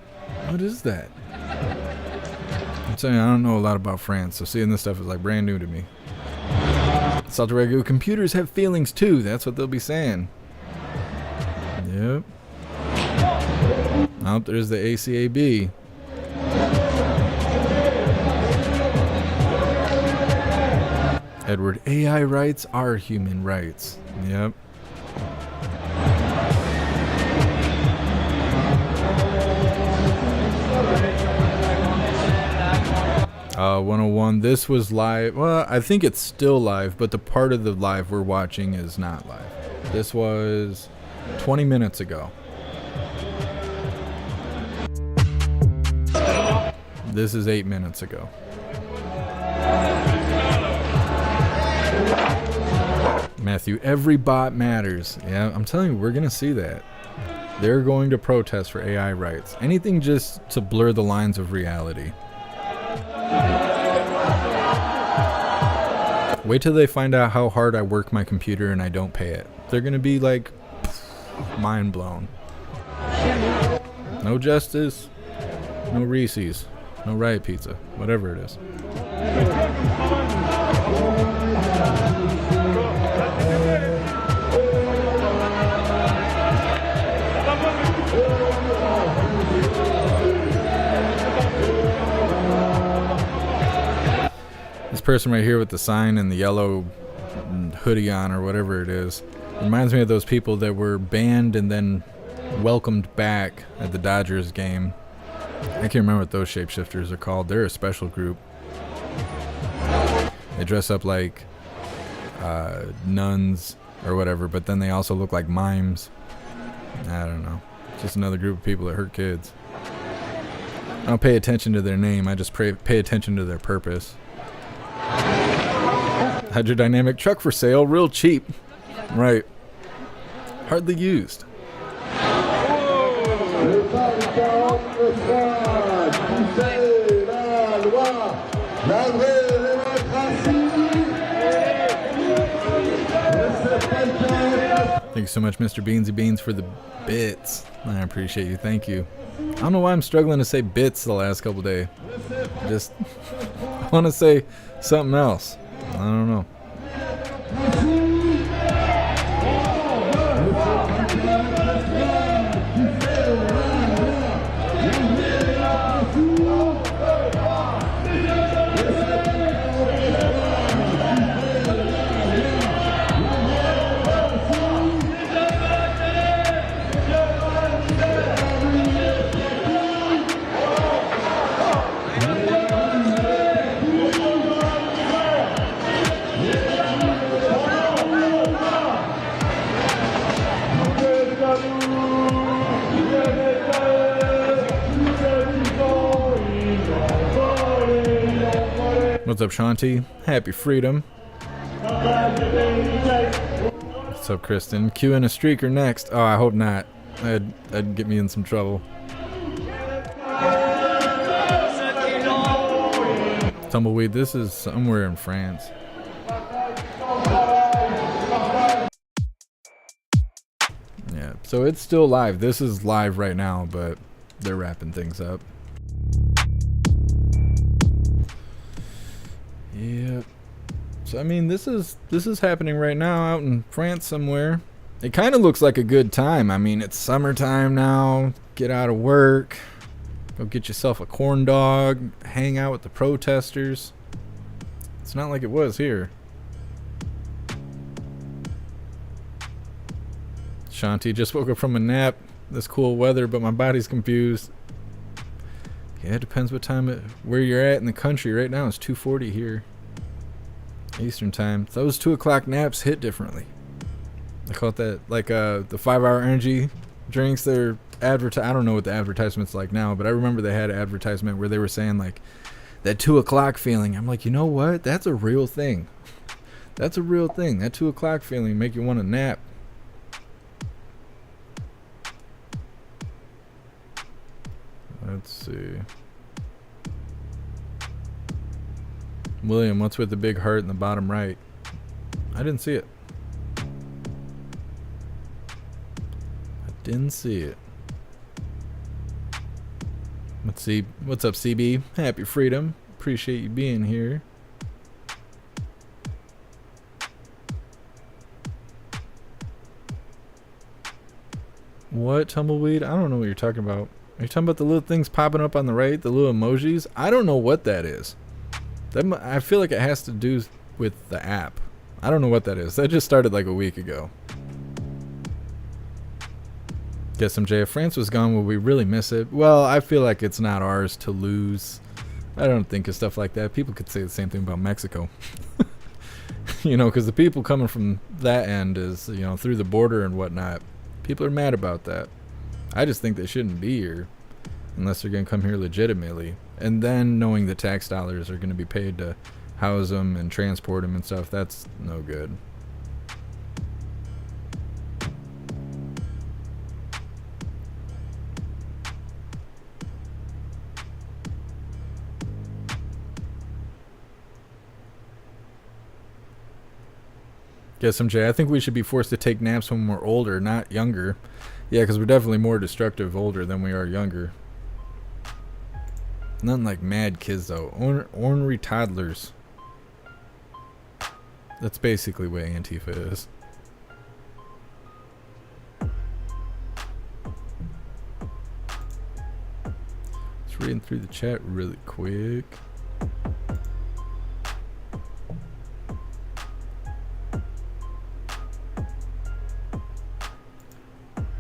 What is that? I'm saying I don't know a lot about France, so seeing this stuff is like brand new to me. Salty regular computers have feelings too. That's what they'll be saying. Yep. Oh, there's the ACAB. Edward, AI rights are human rights. Yep. 101. This was live. Well, I think it's still live, but the part of the live we're watching is not live. This was 20 minutes ago. This is 8 minutes ago. Matthew, every bot matters. Yeah, I'm telling you, we're going to see that. They're going to protest for AI rights. Anything just to blur the lines of reality. Wait till they find out how hard I work my computer and I don't pay it. They're going to be like, mind blown. No justice, no Reese's, no Riot Pizza, whatever it is. This person right here with the sign and the yellow hoodie on or whatever it is reminds me of those people that were banned and then welcomed back at the Dodgers game. I can't remember what those shapeshifters are called. They're a special group. They dress up like nuns or whatever, but then they also look like mimes. I don't know. Just another group of people that hurt kids. I don't pay attention to their name. I just pay attention to their purpose. Hydrodynamic truck for sale, real cheap. Right. Hardly used. Thank you so much, Mr. Beansy Beans, for the bits. I appreciate you. Thank you. I don't know why I'm struggling to say bits the last couple days. Just want to say something else. I don't know. What's up, Shanti? Happy freedom. What's up, Kristen? Q and a streaker next. Oh, I hope not. That'd get me in some trouble. Tumbleweed, this is somewhere in France. Yeah, so it's still live. This is live right now, but they're wrapping things up. Yep. So I mean, this is happening right now out in France somewhere. It kind of looks like a good time. I mean, it's summertime now. Get out of work. Go get yourself a corn dog. Hang out with the protesters. It's not like it was here. Shanti, just woke up from a nap. This cool weather, but my body's confused. Yeah, it depends what time where you're at in the country. Right now it's 2:40 here. Eastern time. Those 2 o'clock naps hit differently. I call it that, like the 5-hour energy drinks. They're I don't know what the advertisement's like now, but I remember they had an advertisement where they were saying like that 2 o'clock feeling. I'm like, you know what? That's a real thing. That's a real thing. That 2 o'clock feeling make you want to nap. Let's see. William, what's with the big heart in the bottom right? I didn't see it. Didn't see it. Let's see. What's up, CB? Happy freedom. Appreciate you being here. What, Tumbleweed? I don't know what you're talking about. Are you talking about the little things popping up on the right? The little emojis? I don't know what that is. I feel like it has to do with the app. I don't know what that is. That just started like a week ago. Guess MJ, if France was gone, would we really miss it? Well, I feel like it's not ours to lose. I don't think of stuff like that. People could say the same thing about Mexico. You know, because the people coming from that end is, you know, through the border and whatnot. People are mad about that. I just think they shouldn't be here unless they're going to come here legitimately. And then knowing the tax dollars are going to be paid to house them and transport them and stuff, that's no good. Guess MJ, I think we should be forced to take naps when we're older, not younger. Yeah, because we're definitely more destructive older than we are younger. Nothing like mad kids, though. Ornery toddlers. That's basically what Antifa is. Just reading through the chat really quick.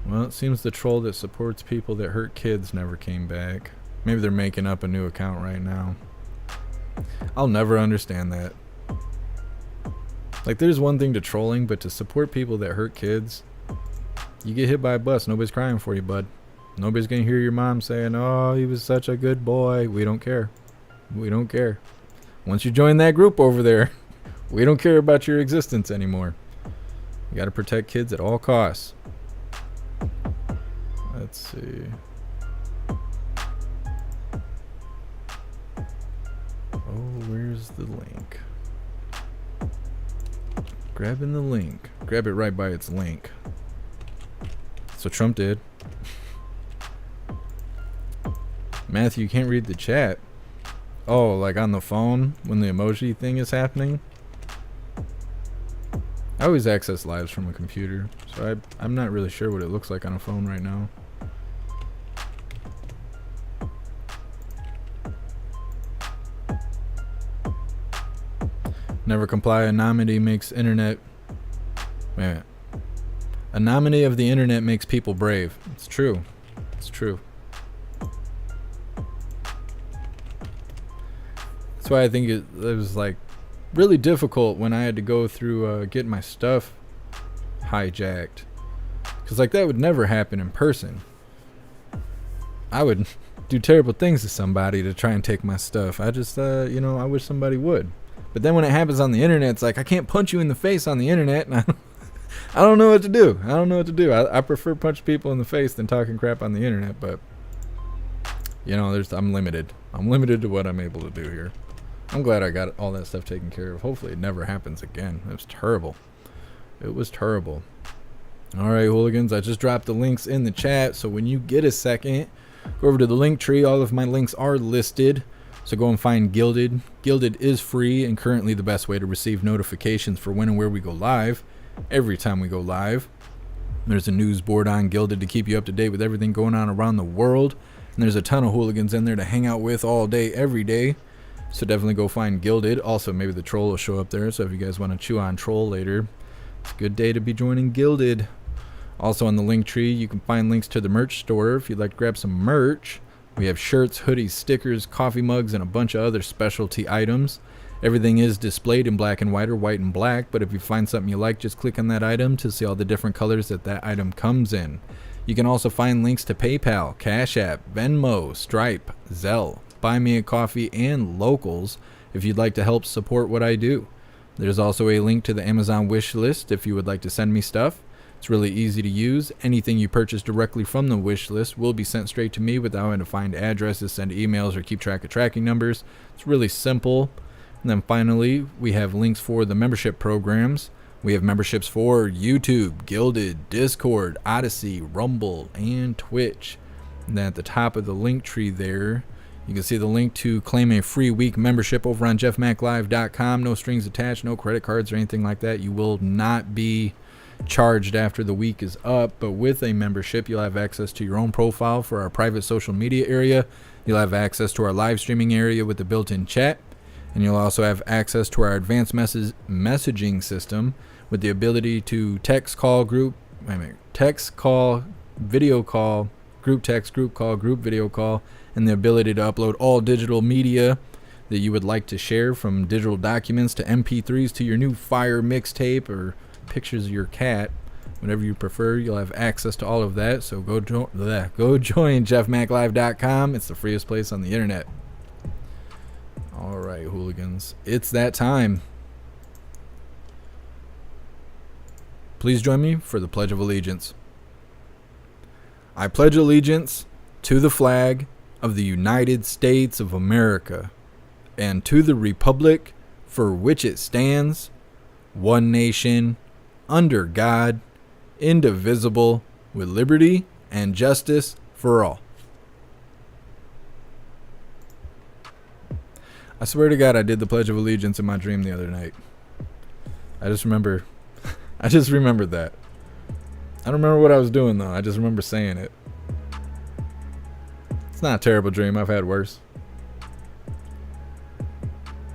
Well, it seems the troll that supports people that hurt kids never came back. Maybe they're making up a new account right now. I'll never understand that. Like, there's one thing to trolling, but to support people that hurt kids, you get hit by a bus, nobody's crying for you, bud. Nobody's gonna hear your mom saying, oh, he was such a good boy. We don't care. We don't care. Once you join that group over there, we don't care about your existence anymore. You gotta protect kids at all costs. Let's see. Oh, where's the link? Grabbing the link. Grab it right by its link. So Trump did. Matthew, you can't read the chat. Oh, like on the phone when the emoji thing is happening? I always access lives from a computer, so I'm not really sure what it looks like on a phone right now. Never comply. Anonymity makes internet. Wait a minute. Anonymity of the internet makes people brave. It's true. It's true. That's why I think it was like really difficult when I had to go through getting my stuff hijacked. Because like that would never happen in person. I would do terrible things to somebody to try and take my stuff. I just, you know, I wish somebody would. But then when it happens on the internet, it's like, I can't punch you in the face on the internet. And I don't know what to do. I don't know what to do. I prefer punch people in the face than talking crap on the internet. But, you know, I'm limited. I'm limited to what I'm able to do here. I'm glad I got all that stuff taken care of. Hopefully it never happens again. It was terrible. It was terrible. All right, hooligans. I just dropped the links in the chat. So when you get a second, go over to the link tree. All of my links are listed. So go and find Gilded. Gilded is free and currently the best way to receive notifications for when and where we go live. Every time we go live. There's a news board on Gilded to keep you up to date with everything going on around the world. And there's a ton of hooligans in there to hang out with all day, every day. So definitely go find Gilded. Also, maybe the troll will show up there. So if you guys want to chew on troll later, it's a good day to be joining Gilded. Also on the link tree, you can find links to the merch store if you'd like to grab some merch. We have shirts, hoodies, stickers, coffee mugs, and a bunch of other specialty items. Everything is displayed in black and white or white and black, but if you find something you like, just click on that item to see all the different colors that item comes in. You can also find links to PayPal, Cash App, Venmo, Stripe, Zelle, Buy Me a Coffee, and Locals if you'd like to help support what I do. There's also a link to the Amazon wish list if you would like to send me stuff. It's really easy to use. Anything you purchase directly from the wish list will be sent straight to me without having to find addresses, send emails, or keep track of tracking numbers. It's really simple. And then finally, we have links for the membership programs. We have memberships for YouTube, Gilded, Discord, Odyssey, Rumble, and Twitch. And then at the top of the link tree there, you can see the link to claim a free week membership over on jeffmaclive.com. No strings attached, no credit cards or anything like that. You will not be charged after the week is up, but with a membership, you'll have access to your own profile for our private social media area. You'll have access to our live streaming area with the built-in chat, and you'll also have access to our advanced messaging system with the ability to text call, video call, group text, group call, group video call, and the ability to upload all digital media that you would like to share, from digital documents to MP3s to your new Fire mixtape or pictures of your cat, whatever you prefer. You'll have access to all of that. So go join jeffmaclive.com. It's the freest place on the internet. All right, hooligans, it's that time. Please join me for the Pledge of Allegiance. I pledge allegiance to the flag of the United States of America and to the republic for which it stands, one nation, under God, indivisible, with liberty and justice for all. I swear to God, I did the Pledge of Allegiance in my dream the other night. I just remembered that. I don't remember what I was doing, though. I just remember saying it. It's not a terrible dream. I've had worse.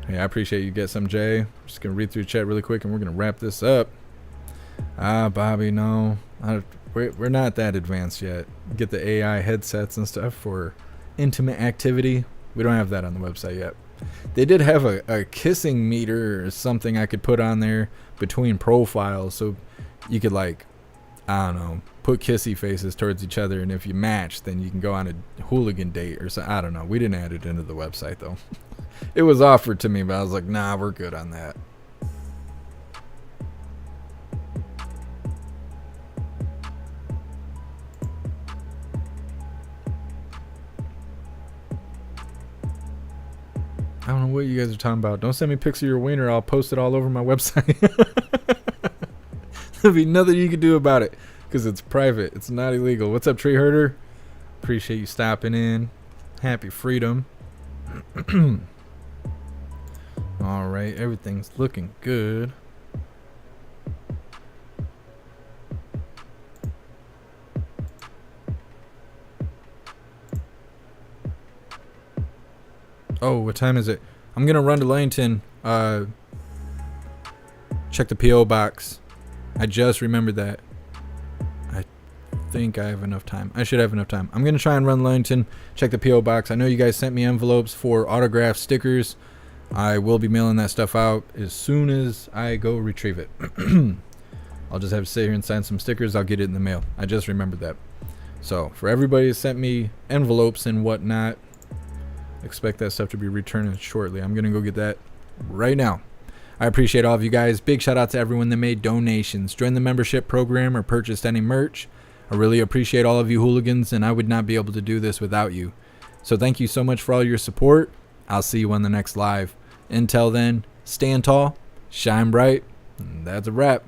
Hey, I appreciate you. Get some, Jay. I'm just going to read through chat really quick, and we're going to wrap this up. Bobby, no. We're not that advanced yet. Get the AI headsets and stuff for intimate activity. We don't have that on the website yet. They did have a kissing meter or something I could put on there between profiles, so you could, like, I don't know, put kissy faces towards each other, and if you match, then you can go on a hooligan date or so. I don't know. We didn't add it into the website, though. It was offered to me, but I was like, nah, we're good on that. I don't know what you guys are talking about. Don't send me pics of your wiener. I'll post it all over my website. There'll be nothing you can do about it because it's private. It's not illegal. What's up, Tree Herder? Appreciate you stopping in. Happy freedom. All right. Everything's looking good. Oh, what time is it? I'm going to run to Langton. Check the P.O. box. I just remembered that. I think I have enough time. I should have enough time. I'm going to try and run Langton. Check the P.O. box. I know you guys sent me envelopes for autograph stickers. I will be mailing that stuff out as soon as I go retrieve it. I'll just have to sit here and sign some stickers. I'll get it in the mail. I just remembered that. So, for everybody who sent me envelopes and whatnot, expect that stuff to be returned shortly. I'm going to go get that right now. I appreciate all of you guys. Big shout out to everyone that made donations, joined the membership program, or purchased any merch. I really appreciate all of you hooligans, and I would not be able to do this without you. So thank you so much for all your support. I'll see you on the next live. Until then, stand tall, shine bright, and that's a wrap.